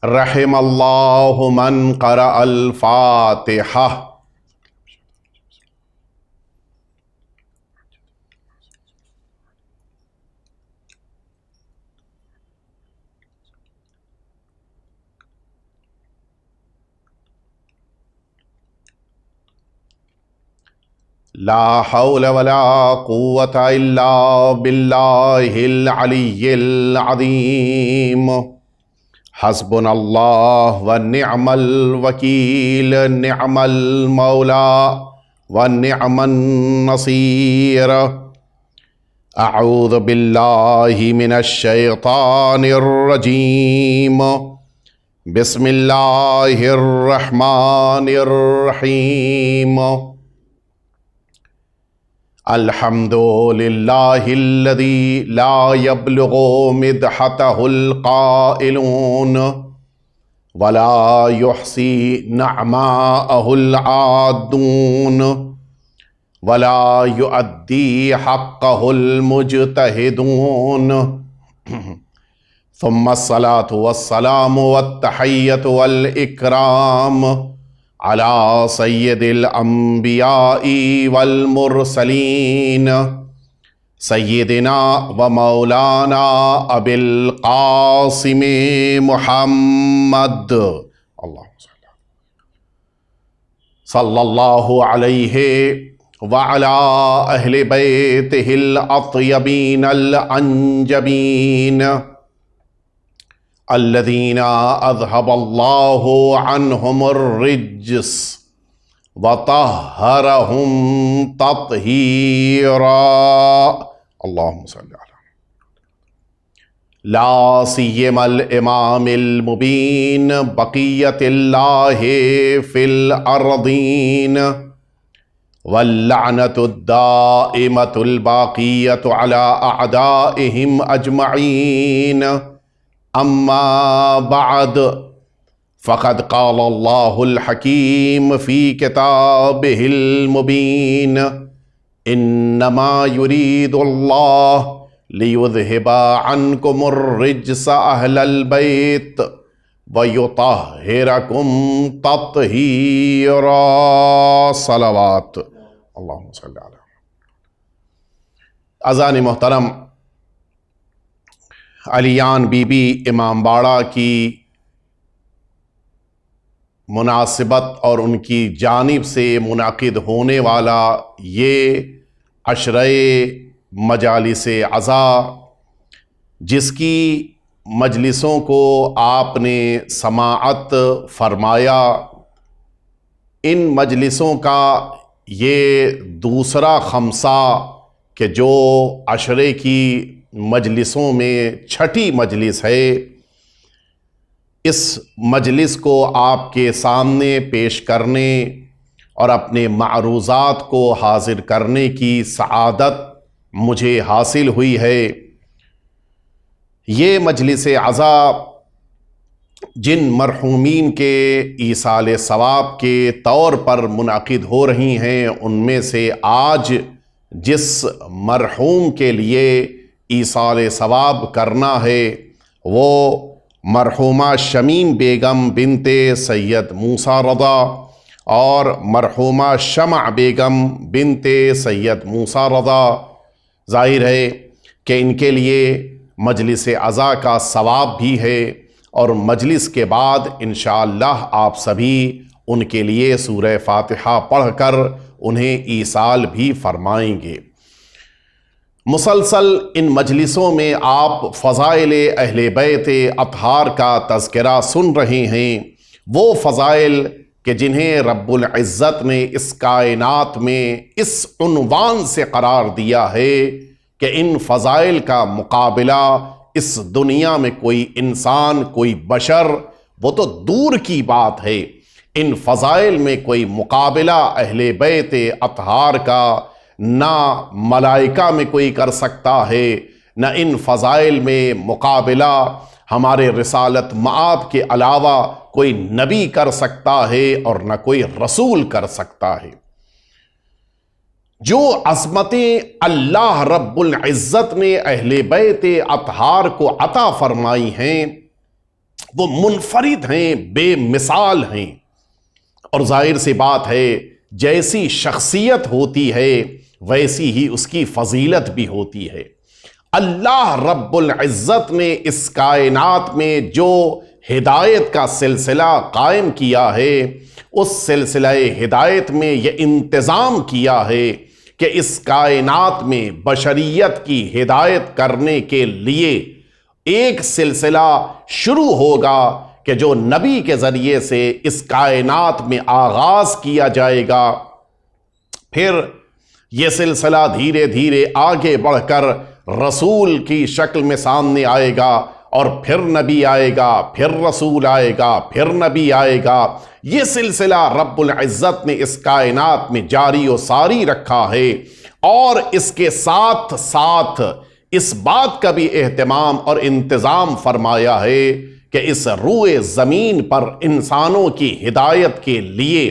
رحم اللہ من قرأ الفاتحہ۔ لا حول ولا قوة الا باللہ العلی العظیم۔ حسبنا اللہ ونعم الوکیل، نعم المولا ونعم النصیر۔ اعوذ باللہ من الشیطان الرجیم، بسم اللہ الرحمن الرحیم۔ الحمد للہ الذی لا یبلغ مدحتہ القائلون ولا یحصی نعماءہ العادون ولا یؤدی حقہ المجتہدون، ثم الصلاة والسلام والتحیۃ والاکرام علی سید الانبیاء والمرسلین، سیدنا و مولانا ابی القاسم محمد صلی اللہ علیہ وعلی اہل بیتہ الاطیبین الانجبین الذین اذہب اللہ عنہم الرجس وطہرہم تطہیرا۔ اللہم صلی علی لا سیما الامام المبین بقیت اللہ فی الارضین، واللعنۃ الدائمۃ الباقیۃ علی اعدائہم اجمعین۔ اما بعد فقد قال اللہ الحکیم فی کتابہ المبین، انما یرید اللہ لیذہب عنکم الرجس اہل البیت ویطہرکم تطہیرا۔ صلوات اللہم صلی علی۔ اذان محترم، علیان بی بی امام باڑہ کی مناسبت اور ان کی جانب سے منعقد ہونے والا یہ عشرہ مجالس عزا، جس کی مجلسوں کو آپ نے سماعت فرمایا، ان مجلسوں کا یہ دوسرا خمسہ کہ جو عشرے کی مجلسوں میں چھٹی مجلس ہے، اس مجلس کو آپ کے سامنے پیش کرنے اور اپنے معروضات کو حاضر کرنے کی سعادت مجھے حاصل ہوئی ہے۔ یہ مجلس عزا جن مرحومین کے ایصال ثواب کے طور پر منعقد ہو رہی ہیں، ان میں سے آج جس مرحوم کے لیے ایصال ثواب کرنا ہے وہ مرحومہ شمیم بیگم بنت سید موسیٰ رضا اور مرحومہ شمع بیگم بنت سید موسیٰ رضا۔ ظاہر ہے کہ ان کے لیے مجلس عزا کا ثواب بھی ہے، اور مجلس کے بعد انشاءاللہ آپ سبھی ان کے لیے سورہ فاتحہ پڑھ کر انہیں ایصال بھی فرمائیں گے۔ مسلسل ان مجلسوں میں آپ فضائل اہل بیت اطہار کا تذکرہ سن رہے ہیں، وہ فضائل کہ جنہیں رب العزت نے اس کائنات میں اس عنوان سے قرار دیا ہے کہ ان فضائل کا مقابلہ اس دنیا میں کوئی انسان، کوئی بشر، وہ تو دور کی بات ہے، ان فضائل میں کوئی مقابلہ اہل بیت اطہار کا نہ ملائکہ میں کوئی کر سکتا ہے، نہ ان فضائل میں مقابلہ ہمارے رسالت مآب کے علاوہ کوئی نبی کر سکتا ہے، اور نہ کوئی رسول کر سکتا ہے۔ جو عظمتیں اللہ رب العزت نے اہل بیت اطہار کو عطا فرمائی ہیں، وہ منفرد ہیں، بے مثال ہیں، اور ظاہر سی بات ہے جیسی شخصیت ہوتی ہے ویسی ہی اس کی فضیلت بھی ہوتی ہے۔ اللہ رب العزت نے اس کائنات میں جو ہدایت کا سلسلہ قائم کیا ہے، اس سلسلہ ہدایت میں یہ انتظام کیا ہے کہ اس کائنات میں بشریت کی ہدایت کرنے کے لیے ایک سلسلہ شروع ہوگا کہ جو نبی کے ذریعے سے اس کائنات میں آغاز کیا جائے گا، پھر یہ سلسلہ دھیرے دھیرے آگے بڑھ کر رسول کی شکل میں سامنے آئے گا، اور پھر نبی آئے گا، پھر رسول آئے گا، پھر نبی آئے گا۔ یہ سلسلہ رب العزت نے اس کائنات میں جاری و ساری رکھا ہے، اور اس کے ساتھ ساتھ اس بات کا بھی اہتمام اور انتظام فرمایا ہے کہ اس روئے زمین پر انسانوں کی ہدایت کے لیے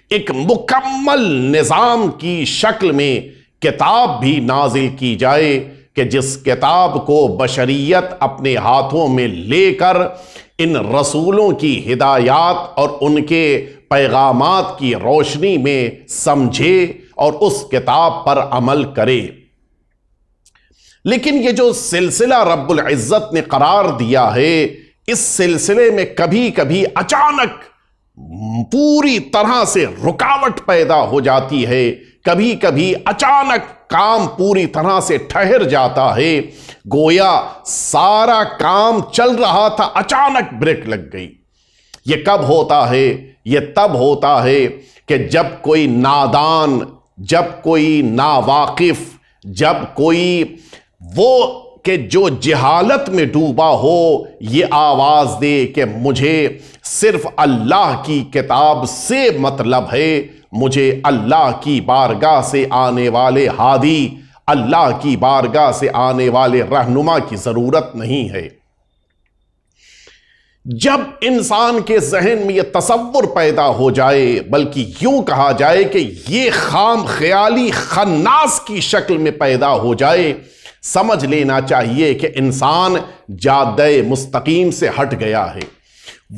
ایک مکمل نظام کی شکل میں کتاب بھی نازل کی جائے، کہ جس کتاب کو بشریت اپنے ہاتھوں میں لے کر ان رسولوں کی ہدایات اور ان کے پیغامات کی روشنی میں سمجھے اور اس کتاب پر عمل کرے۔ لیکن یہ جو سلسلہ رب العزت نے قرار دیا ہے، اس سلسلے میں کبھی کبھی اچانک پوری طرح سے رکاوٹ پیدا ہو جاتی ہے، کبھی کبھی اچانک کام پوری طرح سے ٹھہر جاتا ہے، گویا سارا کام چل رہا تھا، اچانک بریک لگ گئی۔ یہ کب ہوتا ہے؟ یہ تب ہوتا ہے کہ جب کوئی نادان، جب کوئی ناواقف، جب کوئی وہ کہ جو جہالت میں ڈوبا ہو یہ آواز دے کہ مجھے صرف اللہ کی کتاب سے مطلب ہے، مجھے اللہ کی بارگاہ سے آنے والے ہادی، اللہ کی بارگاہ سے آنے والے رہنما کی ضرورت نہیں ہے۔ جب انسان کے ذہن میں یہ تصور پیدا ہو جائے، بلکہ یوں کہا جائے کہ یہ خام خیالی خناس کی شکل میں پیدا ہو جائے، سمجھ لینا چاہیے کہ انسان جادہ مستقیم سے ہٹ گیا ہے۔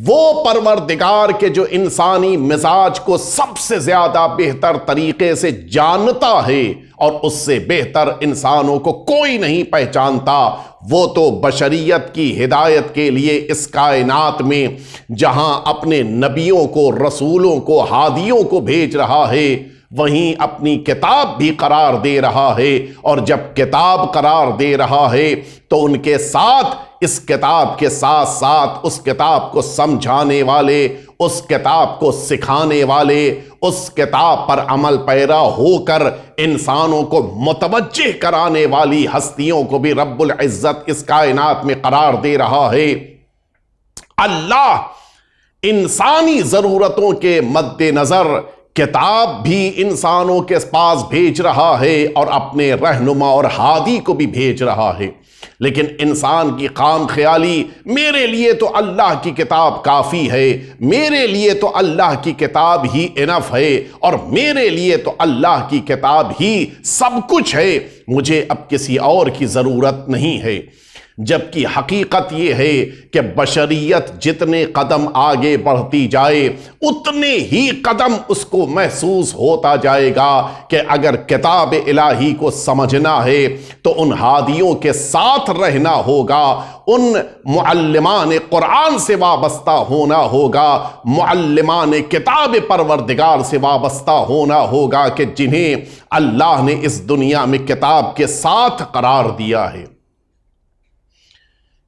وہ پروردگار کے جو انسانی مزاج کو سب سے زیادہ بہتر طریقے سے جانتا ہے اور اس سے بہتر انسانوں کو کوئی نہیں پہچانتا، وہ تو بشریت کی ہدایت کے لیے اس کائنات میں جہاں اپنے نبیوں کو، رسولوں کو، ہادیوں کو بھیج رہا ہے، وہیں اپنی کتاب بھی قرار دے رہا ہے، اور جب کتاب قرار دے رہا ہے تو ان کے ساتھ، اس کتاب کے ساتھ ساتھ اس کتاب کو سمجھانے والے، اس کتاب کو سکھانے والے، اس کتاب پر عمل پیرا ہو کر انسانوں کو متوجہ کرانے والی ہستیوں کو بھی رب العزت اس کائنات میں قرار دے رہا ہے۔ اللہ انسانی ضرورتوں کے مد نظر کتاب بھی انسانوں کے پاس بھیج رہا ہے اور اپنے رہنما اور ہادی کو بھی بھیج رہا ہے، لیکن انسان کی خام خیالی، میرے لیے تو اللہ کی کتاب کافی ہے، میرے لیے تو اللہ کی کتاب ہی انف ہے، اور میرے لیے تو اللہ کی کتاب ہی سب کچھ ہے، مجھے اب کسی اور کی ضرورت نہیں ہے۔ جبکہ حقیقت یہ ہے کہ بشریت جتنے قدم آگے بڑھتی جائے اتنے ہی قدم اس کو محسوس ہوتا جائے گا کہ اگر کتاب الہی کو سمجھنا ہے تو ان ہادیوں کے ساتھ رہنا ہوگا، ان معلمان قرآن سے وابستہ ہونا ہوگا، معلمان کتاب پروردگار سے وابستہ ہونا ہوگا کہ جنہیں اللہ نے اس دنیا میں کتاب کے ساتھ قرار دیا ہے۔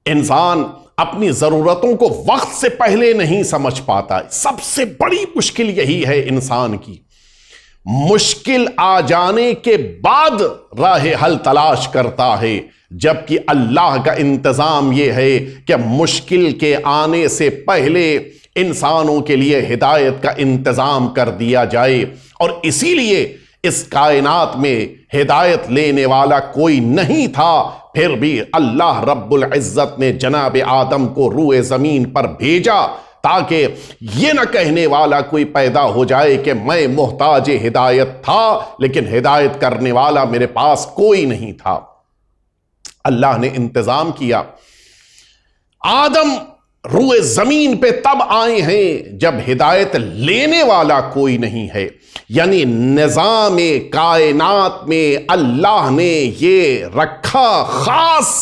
انسان اپنی ضرورتوں کو وقت سے پہلے نہیں سمجھ پاتا، سب سے بڑی مشکل یہی ہے انسان کی۔ مشکل آ جانے کے بعد راہ حل تلاش کرتا ہے، جبکہ اللہ کا انتظام یہ ہے کہ مشکل کے آنے سے پہلے انسانوں کے لیے ہدایت کا انتظام کر دیا جائے، اور اسی لیے اس کائنات میں ہدایت لینے والا کوئی نہیں تھا، پھر بھی اللہ رب العزت نے جناب آدم کو روئے زمین پر بھیجا تاکہ یہ نہ کہنے والا کوئی پیدا ہو جائے کہ میں محتاج ہدایت تھا لیکن ہدایت کرنے والا میرے پاس کوئی نہیں تھا۔ اللہ نے انتظام کیا، آدم روئے زمین پہ تب آئے ہیں جب ہدایت لینے والا کوئی نہیں ہے. یعنی نظام کائنات میں اللہ نے یہ رکھا خاص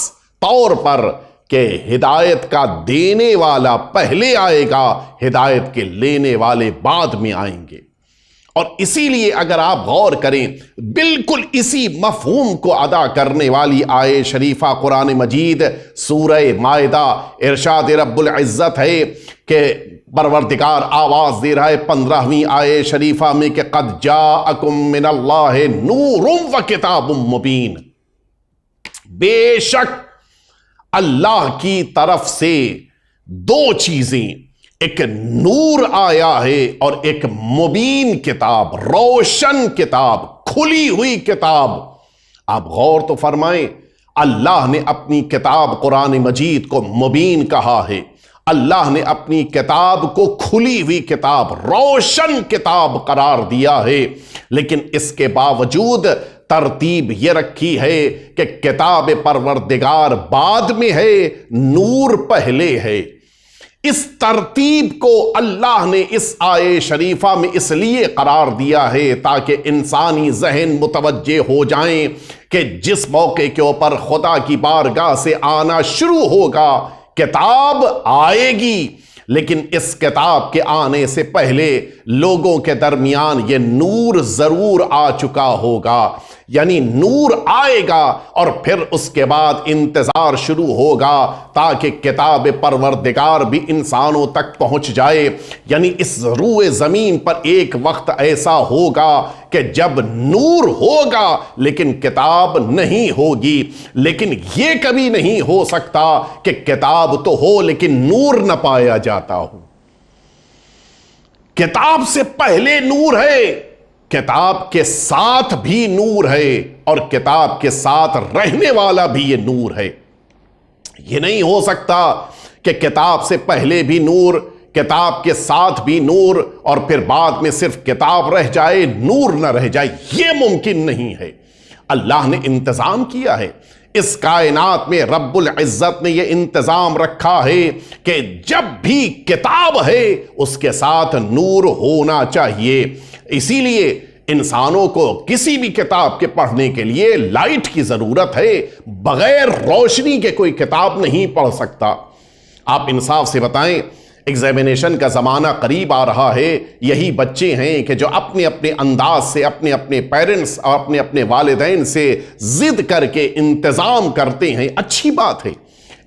طور پر کہ ہدایت کا دینے والا پہلے آئے گا، ہدایت کے لینے والے بعد میں آئیں گے. اور اسی لیے اگر آپ غور کریں، بالکل اسی مفہوم کو ادا کرنے والی آیے شریفہ قرآن مجید سورہ مائدہ، ارشاد رب العزت ہے کہ پروردگار آواز دے رہا ہے 15ویں آیے شریفہ میں کہ قد جاءکم من اللہ نور و کتاب مبین. بے شک اللہ کی طرف سے دو چیزیں، ایک نور آیا ہے اور ایک مبین کتاب، روشن کتاب، کھلی ہوئی کتاب. آپ غور تو فرمائیں، اللہ نے اپنی کتاب قرآن مجید کو مبین کہا ہے، اللہ نے اپنی کتاب کو کھلی ہوئی کتاب، روشن کتاب قرار دیا ہے. لیکن اس کے باوجود ترتیب یہ رکھی ہے کہ کتاب پروردگار بعد میں ہے، نور پہلے ہے. اس ترتیب کو اللہ نے اس آیے شریفہ میں اس لیے قرار دیا ہے تاکہ انسانی ذہن متوجہ ہو جائیں کہ جس موقع کے اوپر خدا کی بارگاہ سے آنا شروع ہوگا، کتاب آئے گی، لیکن اس کتاب کے آنے سے پہلے لوگوں کے درمیان یہ نور ضرور آ چکا ہوگا. یعنی نور آئے گا اور پھر اس کے بعد انتظار شروع ہوگا تاکہ کتاب پروردگار بھی انسانوں تک پہنچ جائے. یعنی اس روئے زمین پر ایک وقت ایسا ہوگا کہ جب نور ہوگا لیکن کتاب نہیں ہوگی. لیکن یہ کبھی نہیں ہو سکتا کہ کتاب تو ہو لیکن نور نہ پایا جاتا ہو. کتاب سے پہلے نور ہے، کتاب کے ساتھ بھی نور ہے، اور کتاب کے ساتھ رہنے والا بھی یہ نور ہے. یہ نہیں ہو سکتا کہ کتاب سے پہلے بھی نور، کتاب کے ساتھ بھی نور، اور پھر بعد میں صرف کتاب رہ جائے، نور نہ رہ جائے. یہ ممکن نہیں ہے. اللہ نے انتظام کیا ہے. اس کائنات میں رب العزت نے یہ انتظام رکھا ہے کہ جب بھی کتاب ہے اس کے ساتھ نور ہونا چاہیے. اسی لیے انسانوں کو کسی بھی کتاب کے پڑھنے کے لیے لائٹ کی ضرورت ہے. بغیر روشنی کے کوئی کتاب نہیں پڑھ سکتا. آپ انصاف سے بتائیں، ایگزامینیشن کا زمانہ قریب آ رہا ہے. یہی بچے ہیں کہ جو اپنے اپنے انداز سے اپنے اپنے پیرنٹس اور اپنے اپنے والدین سے ضد کر کے انتظام کرتے ہیں. اچھی بات ہے،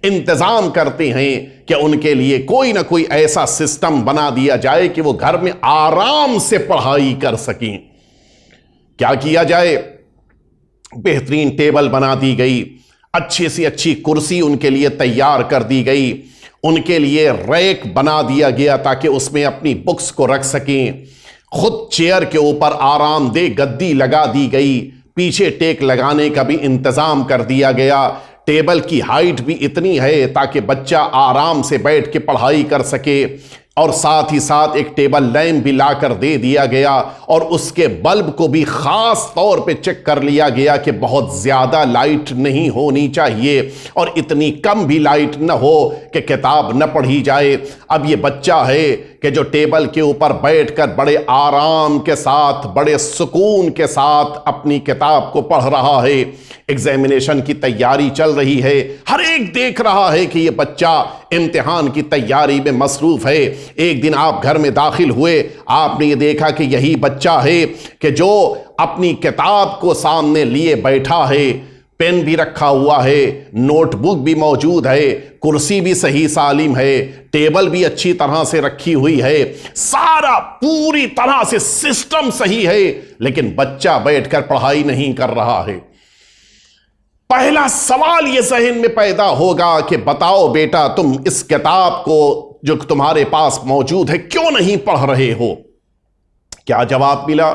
انتظام کرتے ہیں کہ ان کے لیے کوئی نہ کوئی ایسا سسٹم بنا دیا جائے کہ وہ گھر میں آرام سے پڑھائی کر سکیں. کیا کیا جائے؟ بہترین ٹیبل بنا دی گئی، اچھی سی اچھی کرسی ان کے لیے تیار کر دی گئی، ان کے لیے ریک بنا دیا گیا تاکہ اس میں اپنی بکس کو رکھ سکیں. خود چیئر کے اوپر آرام دہ گدی لگا دی گئی، پیچھے ٹیک لگانے کا بھی انتظام کر دیا گیا. ٹیبل کی ہائٹ بھی اتنی ہے تاکہ بچہ آرام سے بیٹھ کے پڑھائی کر سکے، اور ساتھ ہی ساتھ ایک ٹیبل لیمپ بھی لا کر دے دیا گیا، اور اس کے بلب کو بھی خاص طور پہ چیک کر لیا گیا کہ بہت زیادہ لائٹ نہیں ہونی چاہیے اور اتنی کم بھی لائٹ نہ ہو کہ کتاب نہ پڑھی جائے. اب یہ بچہ ہے کہ جو ٹیبل کے اوپر بیٹھ کر بڑے آرام کے ساتھ، بڑے سکون کے ساتھ اپنی کتاب کو پڑھ رہا ہے. ایگزامینیشن کی تیاری چل رہی ہے، ہر ایک دیکھ رہا ہے کہ یہ بچہ امتحان کی تیاری میں مصروف ہے. ایک دن آپ گھر میں داخل ہوئے، آپ نے یہ دیکھا کہ یہی بچہ ہے کہ جو اپنی کتاب کو سامنے لیے بیٹھا ہے، پین بھی رکھا ہوا ہے، نوٹ بک بھی موجود ہے، کرسی بھی صحیح سالم ہے، ٹیبل بھی اچھی طرح سے رکھی ہوئی ہے، سارا پوری طرح سے سسٹم صحیح ہے، لیکن بچہ بیٹھ کر پڑھائی نہیں کر رہا ہے. پہلا سوال یہ ذہن میں پیدا ہوگا کہ بتاؤ بیٹا، تم اس کتاب کو جو تمہارے پاس موجود ہے کیوں نہیں پڑھ رہے ہو؟ کیا جواب ملا؟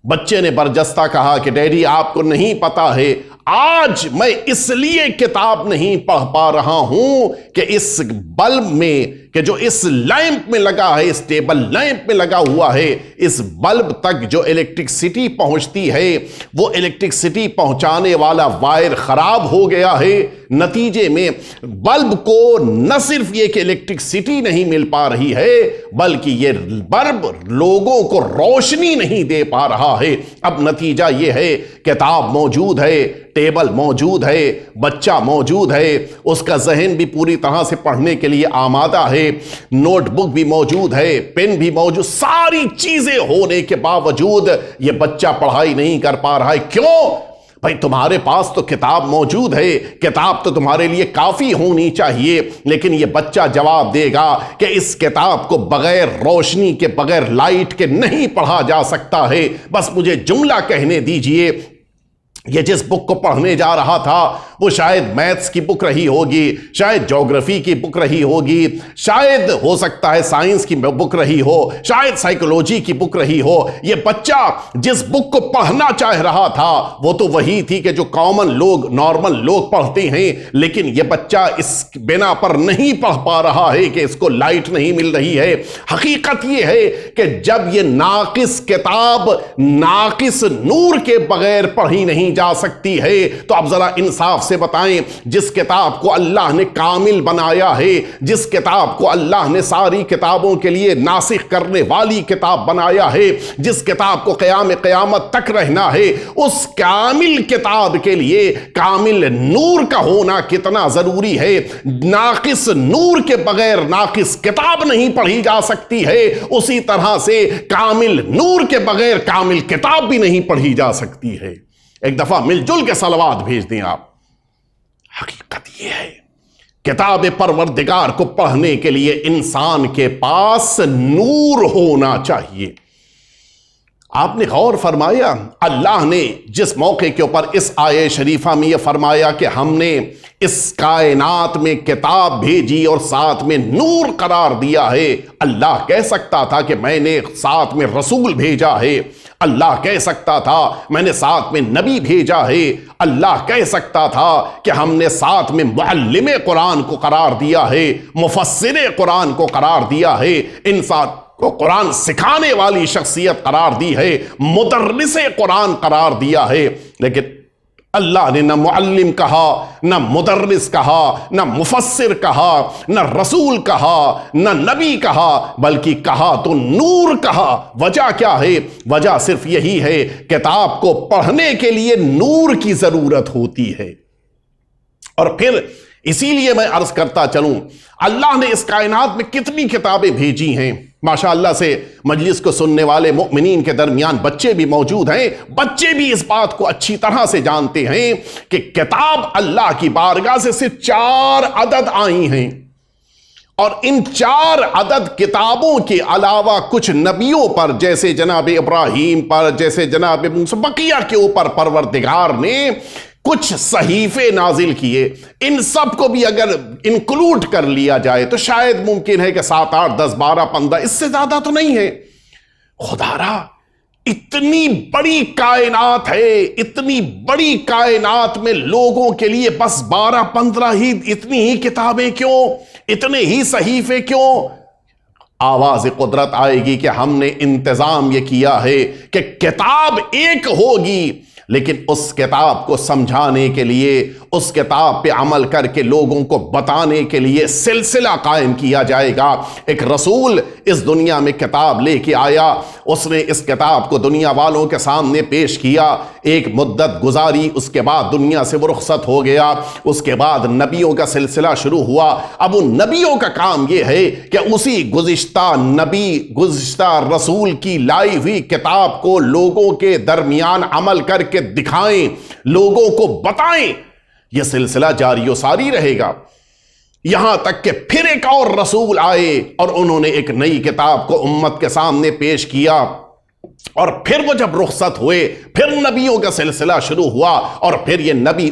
بچے نے برجستہ کہا کہ ڈیڈی آپ کو نہیں پتا ہے، آج میں اس لیے کتاب نہیں پڑھ پا رہا ہوں کہ اس بلب میں کہ جو اس لیمپ میں لگا ہے، اس ٹیبل لیمپ میں لگا ہوا ہے، اس بلب تک جو الیکٹرکسٹی پہنچتی ہے وہ الیکٹرکسٹی پہنچانے والا وائر خراب ہو گیا ہے۔ نتیجے میں بلب کو نہ صرف یہ کہ الیکٹرکسٹی نہیں مل پا رہی ہے بلکہ یہ بلب لوگوں کو روشنی نہیں دے پا رہا ہے۔ اب نتیجہ یہ ہے کتاب موجود ہے، ٹیبل موجود ہے، بچہ موجود ہے، اس کا ذہن بھی پوری طرح سے پڑھنے کے لیے آمادہ ہے، نوٹ بک بھی موجود ہے، پین بھی موجود، ساری چیزیں ہونے کے باوجود یہ بچہ پڑھائی نہیں کر پا رہا ہے۔ کیوں؟ بھائی تمہارے پاس تو کتاب موجود ہے، کتاب تو تمہارے لیے کافی ہونی چاہیے، لیکن یہ بچہ جواب دے گا کہ اس کتاب کو بغیر روشنی کے، بغیر لائٹ کے نہیں پڑھا جا سکتا ہے۔ بس مجھے جملہ کہنے دیجئے، یہ جس بک کو پڑھنے جا رہا تھا وہ شاید میتھس کی بک رہی ہوگی، شاید جیوگرافی کی بک رہی ہوگی، شاید ہو سکتا ہے سائنس کی بک رہی ہو، شاید سائیکولوجی کی بک رہی ہو۔ یہ بچہ جس بک کو پڑھنا چاہ رہا تھا وہ تو وہی تھی کہ جو کامن لوگ، نارمل لوگ پڑھتے ہیں، لیکن یہ بچہ اس بنا پر نہیں پڑھ پا رہا ہے کہ اس کو لائٹ نہیں مل رہی ہے۔ حقیقت یہ ہے کہ جب یہ ناقص کتاب ناقص نور کے بغیر پڑھی نہیں جا سکتی ہے تو اب ذرا انصاف سے بتائیں، جس کتاب کو اللہ نے کامل بنایا ہے، جس کتاب کو اللہ نے ساری کتابوں کے لیے ناسخ کرنے والی کتاب بنایا ہے، جس کتاب کو قیامت تک رہنا ہے، اس کامل کتاب کے لیے کامل نور کا ہونا کتنا ضروری ہے۔ ناقص نور کے بغیر ناقص کتاب نہیں پڑھی جا سکتی ہے، اسی طرح سے کامل نور کے بغیر کامل کتاب بھی نہیں پڑھی جا سکتی ہے۔ ایک دفعہ مل جل کے صلوات بھیج دیں آپ۔ حقیقت یہ ہے کتاب پروردگار کو پڑھنے کے لیے انسان کے پاس نور ہونا چاہیے۔ آپ نے غور فرمایا اللہ نے جس موقع کے اوپر اس آیے شریفہ میں یہ فرمایا کہ ہم نے اس کائنات میں کتاب بھیجی اور ساتھ میں نور قرار دیا ہے، اللہ کہہ سکتا تھا کہ میں نے ساتھ میں رسول بھیجا ہے، اللہ کہہ سکتا تھا میں نے ساتھ میں نبی بھیجا ہے، اللہ کہہ سکتا تھا کہ ہم نے ساتھ میں معلم قرآن کو قرار دیا ہے، مفسر قرآن کو قرار دیا ہے، انسان کو قرآن سکھانے والی شخصیت قرار دی ہے، مدرس قرآن قرار دیا ہے، لیکن اللہ نے نہ معلم کہا، نہ مدرس کہا، نہ مفسر کہا، نہ رسول کہا، نہ نبی کہا، بلکہ کہا تو نور کہا۔ وجہ کیا ہے؟ وجہ صرف یہی ہے کتاب کو پڑھنے کے لیے نور کی ضرورت ہوتی ہے۔ اور پھر اسی لیے میں عرض کرتا چلوں اللہ نے اس کائنات میں کتنی کتابیں بھیجی ہیں۔ ماشاءاللہ سے مجلس کو سننے والے مؤمنین کے درمیان بچے بھی موجود ہیں، بچے بھی اس بات کو اچھی طرح سے جانتے ہیں کہ کتاب اللہ کی بارگاہ سے صرف 4 عدد آئی ہیں، اور ان 4 عدد کتابوں کے علاوہ کچھ نبیوں پر جیسے جناب ابراہیم پر، جیسے جناب موسیٰ، بقیہ کے اوپر پروردگار نے کچھ صحیفے نازل کیے۔ ان سب کو بھی اگر انکلوڈ کر لیا جائے تو شاید ممکن ہے کہ 7، 8، 10، 12، 15 اس سے زیادہ تو نہیں ہے۔ خدا را اتنی بڑی کائنات ہے، اتنی بڑی کائنات میں لوگوں کے لیے بس 12، 15 ہی اتنی ہی کتابیں کیوں، اتنے ہی صحیفے کیوں؟ آواز قدرت آئے گی کہ ہم نے انتظام یہ کیا ہے کہ کتاب ایک ہوگی، لیکن اس کتاب کو سمجھانے کے لیے، اس کتاب پہ عمل کر کے لوگوں کو بتانے کے لیے سلسلہ قائم کیا جائے گا۔ ایک رسول اس دنیا میں کتاب لے کے آیا، اس نے اس کتاب کو دنیا والوں کے سامنے پیش کیا، ایک مدت گزاری، اس کے بعد دنیا سے وہ رخصت ہو گیا، اس کے بعد نبیوں کا سلسلہ شروع ہوا۔ اب ان نبیوں کا کام یہ ہے کہ اسی گزشتہ نبی، گزشتہ رسول کی لائی ہوئی کتاب کو لوگوں کے درمیان عمل کر کے دکھائیں، لوگوں کو بتائیں۔ یہ سلسلہ جاری و ساری رہے گا یہاں تک کہ پھر ایک اور رسول آئے اور انہوں نے ایک نئی کتاب کو امت کے سامنے پیش کیا۔ اور پھر وہ جب رخصت ہوئے پھر نبیوں کا سلسلہ شروع ہوا، اور پھر یہ نبی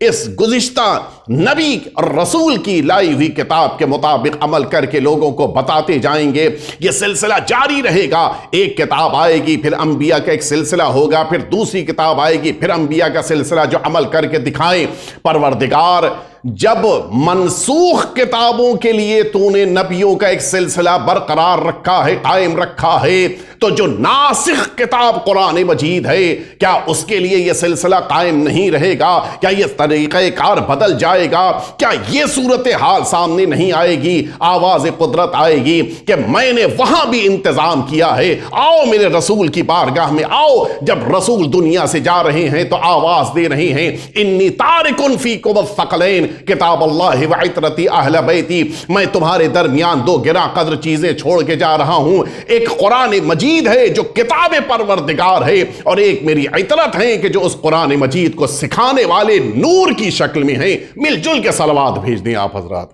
اس گزشتہ نبی اور رسول کی لائی ہوئی کتاب کے مطابق عمل کر کے لوگوں کو بتاتے جائیں گے۔ یہ سلسلہ جاری رہے گا، ایک کتاب آئے گی، پھر انبیاء کا ایک سلسلہ ہوگا، پھر دوسری کتاب آئے گی، پھر انبیاء کا سلسلہ جو عمل کر کے دکھائیں۔ پروردگار جب منسوخ کتابوں کے لیے تو نے نبیوں کا ایک سلسلہ برقرار رکھا ہے، قائم رکھا ہے، تو جو ناسخ کتاب قرآن مجید ہے کیا اس کے لیے یہ سلسلہ قائم نہیں رہے گا؟ کیا یہ طریقہ کار بدل جائے گا؟ کیا یہ صورتحال سامنے نہیں آئے گی؟ آواز قدرت آئے گی کہ میں نے وہاں بھی انتظام کیا ہے، آؤ میرے رسول کی بارگاہ میں آؤ۔ جب رسول دنیا سے جا رہے ہیں تو آواز دے رہے ہیں انی تارکن فیکم الثقلین کتاب اللہ وعطرتی اہل بیتی، میں تمہارے درمیان دو گراں قدر چیزیں چھوڑ کے جا رہا ہوں، ایک قرآن مجید ہے جو کتاب پروردگار ہے، اور ایک میری عطرت ہے کہ جو اس قرآن مجید کو سکھانے والے نور کی شکل میں ہیں۔ مل جل کے صلوات بھیج دیں آپ حضرات۔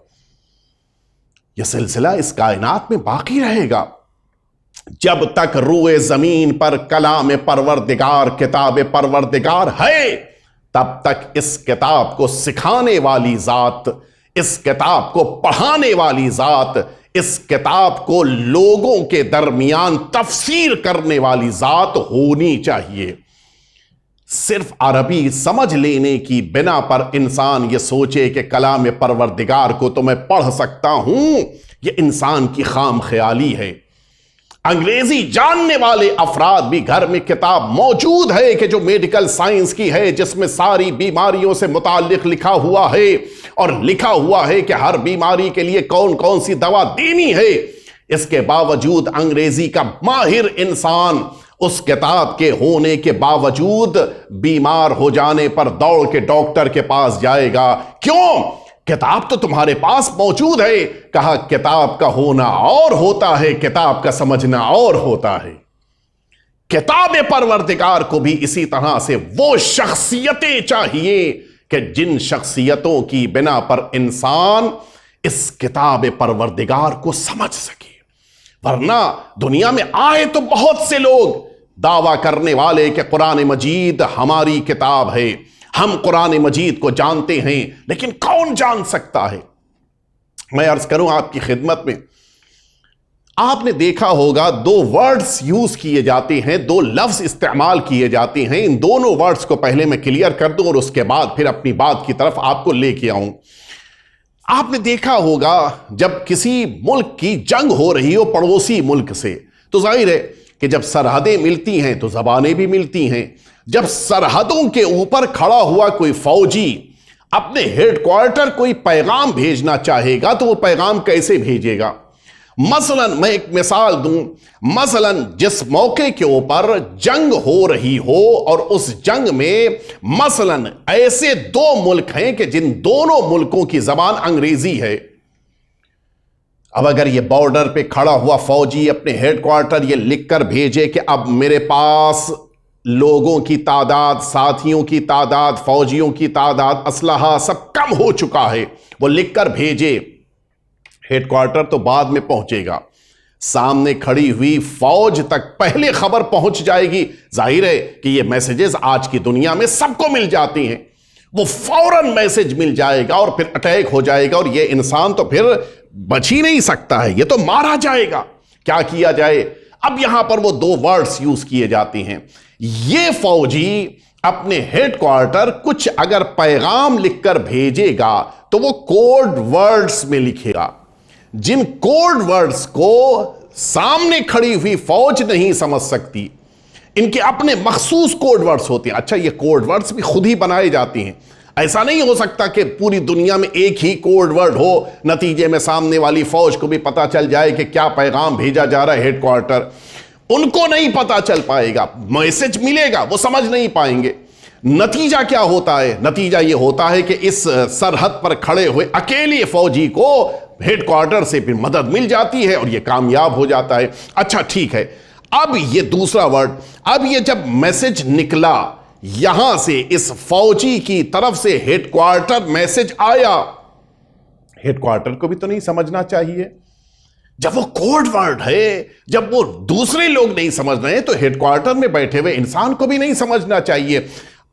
یہ سلسلہ اس کائنات میں باقی رہے گا جب تک روئے زمین پر کلام پروردگار کتاب پروردگار ہے، تب تک اس کتاب کو سکھانے والی ذات، اس کتاب کو پڑھانے والی ذات، اس کتاب کو لوگوں کے درمیان تفسیر کرنے والی ذات ہونی چاہیے۔ صرف عربی سمجھ لینے کی بنا پر انسان یہ سوچے کہ کلام پروردگار کو تو میں پڑھ سکتا ہوں، یہ انسان کی خام خیالی ہے۔ انگریزی جاننے والے افراد بھی گھر میں کتاب موجود ہے کہ جو میڈیکل سائنس کی ہے، جس میں ساری بیماریوں سے متعلق لکھا ہوا ہے، اور لکھا ہوا ہے کہ ہر بیماری کے لیے کون کون سی دوا دینی ہے۔ اس کے باوجود انگریزی کا ماہر انسان اس کتاب کے ہونے کے باوجود بیمار ہو جانے پر دوڑ کے ڈاکٹر کے پاس جائے گا۔ کیوں؟ کتاب تو تمہارے پاس موجود ہے۔ کہا کتاب کا ہونا اور ہوتا ہے، کتاب کا سمجھنا اور ہوتا ہے۔ کتاب پروردگار کو بھی اسی طرح سے وہ شخصیتیں چاہیے کہ جن شخصیتوں کی بنا پر انسان اس کتاب پروردگار کو سمجھ سکے۔ ورنہ دنیا میں آئے تو بہت سے لوگ دعویٰ کرنے والے کہ قرآن مجید ہماری کتاب ہے، ہم قرآن مجید کو جانتے ہیں، لیکن کون جان سکتا ہے؟ میں عرض کروں آپ کی خدمت میں، آپ نے دیکھا ہوگا دو ورڈز یوز کیے جاتے ہیں، دو لفظ استعمال کیے جاتے ہیں۔ ان دونوں ورڈز کو پہلے میں کلیئر کر دوں اور اس کے بعد پھر اپنی بات کی طرف آپ کو لے کے آؤں۔ آپ نے دیکھا ہوگا جب کسی ملک کی جنگ ہو رہی ہو پڑوسی ملک سے، تو ظاہر ہے کہ جب سرحدیں ملتی ہیں تو زبانیں بھی ملتی ہیں۔ جب سرحدوں کے اوپر کھڑا ہوا کوئی فوجی اپنے ہیڈ کوارٹر کوئی پیغام بھیجنا چاہے گا تو وہ پیغام کیسے بھیجے گا؟ مثلا میں ایک مثال دوں، مثلا جس موقع کے اوپر جنگ ہو رہی ہو اور اس جنگ میں مثلا ایسے دو ملک ہیں کہ جن دونوں ملکوں کی زبان انگریزی ہے، اب اگر یہ بارڈر پہ کھڑا ہوا فوجی اپنے ہیڈ کوارٹر یہ لکھ کر بھیجے کہ اب میرے پاس لوگوں کی تعداد، ساتھیوں کی تعداد، فوجیوں کی تعداد، اسلحہ سب کم ہو چکا ہے، وہ لکھ کر بھیجے، ہیڈ کوارٹر تو بعد میں پہنچے گا، سامنے کھڑی ہوئی فوج تک پہلے خبر پہنچ جائے گی۔ ظاہر ہے کہ یہ میسیجز آج کی دنیا میں سب کو مل جاتے ہیں، وہ فوراً میسیج مل جائے گا اور پھر اٹیک ہو جائے گا، اور یہ انسان تو پھر بچ ہی نہیں سکتا ہے، یہ تو مارا جائے گا۔ کیا کیا جائے؟ اب یہاں پر وہ دو ورڈز یوز کیے جاتے ہیں۔ یہ فوجی اپنے ہیڈ کوارٹر کچھ اگر پیغام لکھ کر بھیجے گا تو وہ کوڈ ورڈز میں لکھے گا، جن کوڈ ورڈز کو سامنے کھڑی ہوئی فوج نہیں سمجھ سکتی، ان کے اپنے مخصوص کوڈ ورڈز ہوتے ہیں۔ اچھا، یہ کوڈ ورڈز بھی خود ہی بنائے جاتے ہیں، ایسا نہیں ہو سکتا کہ پوری دنیا میں ایک ہی کوڈ ورڈ ہو، نتیجے میں سامنے والی فوج کو بھی پتا چل جائے کہ کیا پیغام بھیجا جا رہا ہے ہیڈ کوارٹر، ان کو نہیں پتا چل پائے گا، میسج ملے گا وہ سمجھ نہیں پائیں گے۔ نتیجہ کیا ہوتا ہے؟ نتیجہ یہ ہوتا ہے کہ اس سرحد پر کھڑے ہوئے اکیلے فوجی کو ہیڈ کوارٹر سے پھر مدد مل جاتی ہے اور یہ کامیاب ہو جاتا ہے۔ اچھا ٹھیک ہے، اب یہ دوسرا ورڈ، اب یہ جب میسج نکلا یہاں سے اس فوجی کی طرف سے ہیڈ کوارٹر میسج آیا، ہیڈ کوارٹر کو بھی تو نہیں سمجھنا چاہیے جب وہ کوڈ ورڈ ہے، جب وہ دوسرے لوگ نہیں سمجھ رہے ہیں تو ہیڈ کوارٹر میں بیٹھے ہوئے انسان کو بھی نہیں سمجھنا چاہیے۔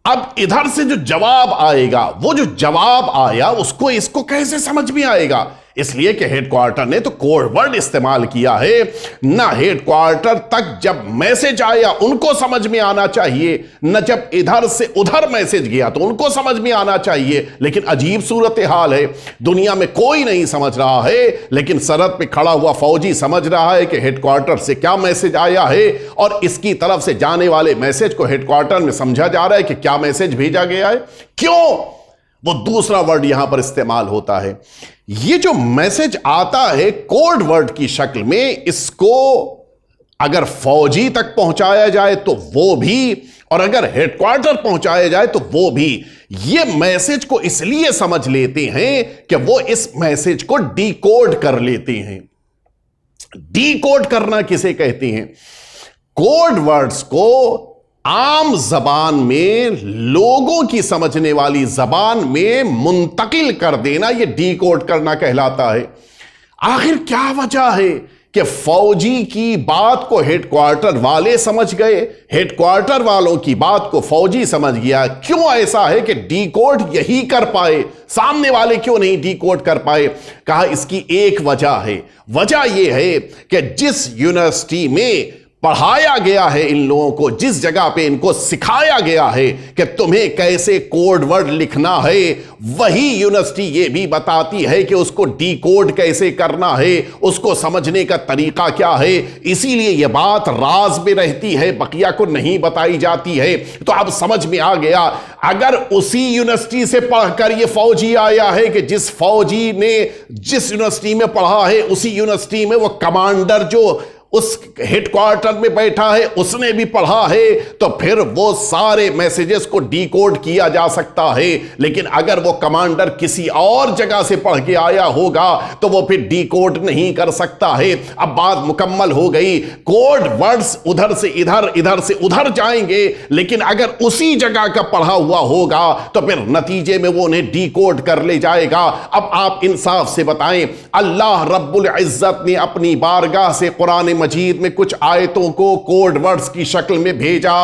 اب ادھر سے جو جواب آئے گا، وہ جو جواب آیا اس کو کیسے سمجھ میں آئے گا؟ اس لیے کہ ہیڈ کوارٹر نے تو کوڈ ورڈ استعمال کیا ہے، نہ ہیڈ کوارٹر تک جب میسج آیا ان کو سمجھ میں آنا چاہیے، نہ جب ادھر سے ادھر میسج گیا تو ان کو سمجھ میں آنا چاہیے۔ لیکن عجیب صورتحال ہے، دنیا میں کوئی نہیں سمجھ رہا ہے، لیکن سرحد پہ کھڑا ہوا فوجی سمجھ رہا ہے کہ ہیڈ کوارٹر سے کیا میسج آیا ہے، اور اس کی طرف سے جانے والے میسج کو ہیڈ کوارٹر میں سمجھا جا رہا ہے کہ کیا میسج بھیجا گیا ہے۔ کیوں؟ وہ دوسرا ورڈ یہاں پر استعمال ہوتا ہے۔ یہ جو میسج آتا ہے کوڈ ورڈ کی شکل میں، اس کو اگر فوجی تک پہنچایا جائے تو وہ بھی، اور اگر ہیڈ کوارٹر پہنچایا جائے تو وہ بھی، یہ میسج کو اس لیے سمجھ لیتے ہیں کہ وہ اس میسج کو ڈی کوڈ کر لیتے ہیں۔ ڈی کوڈ کرنا کسے کہتے ہیں؟ کوڈ ورڈز کو عام زبان میں، لوگوں کی سمجھنے والی زبان میں منتقل کر دینا، یہ ڈی کوڈ کرنا کہلاتا ہے۔ آخر کیا وجہ ہے کہ فوجی کی بات کو ہیڈ کوارٹر والے سمجھ گئے، ہیڈ کوارٹر والوں کی بات کو فوجی سمجھ گیا؟ کیوں ایسا ہے کہ ڈی کوڈ یہی کر پائے، سامنے والے کیوں نہیں ڈی کوڈ کر پائے؟ کہا اس کی ایک وجہ ہے۔ وجہ یہ ہے کہ جس یونیورسٹی میں پڑھایا گیا ہے ان لوگوں کو، جس جگہ پہ ان کو سکھایا گیا ہے کہ تمہیں کیسے کوڈ ورڈ لکھنا ہے، وہی یونیورسٹی یہ بھی بتاتی ہے کہ اس کو ڈی کوڈ کیسے کرنا ہے، اس کو سمجھنے کا طریقہ کیا ہے۔ اسی لیے یہ بات راز میں رہتی ہے، بقیہ کو نہیں بتائی جاتی ہے۔ تو اب سمجھ میں آ گیا، اگر اسی یونیورسٹی سے پڑھ کر یہ فوجی آیا ہے کہ جس فوجی نے جس یونیورسٹی میں پڑھا ہے، اسی یونیورسٹی میں وہ کمانڈر جو اس ہیڈ کوارٹر میں بیٹھا ہے اس نے بھی پڑھا ہے، تو پھر وہ سارے میسیجز کو ڈی کوڈ کیا جا سکتا ہے۔ لیکن اگر وہ کمانڈر کسی اور جگہ سے پڑھ کے آیا ہوگا تو وہ پھر ڈی کوڈ نہیں کر سکتا ہے۔ اب بات مکمل ہو گئی، کوڈ ورڈز ادھر سے ادھر، ادھر سے ادھر جائیں گے، لیکن اگر اسی جگہ کا پڑھا ہوا ہوگا تو پھر نتیجے میں وہ انہیں ڈی کوڈ کر لے جائے گا۔ اب آپ انصاف سے بتائیں، اللہ رب العزت نے اپنی بارگاہ سے قرآن مجید میں کچھ آیتوں کو کوڈ ورڈز کی شکل میں بھیجا۔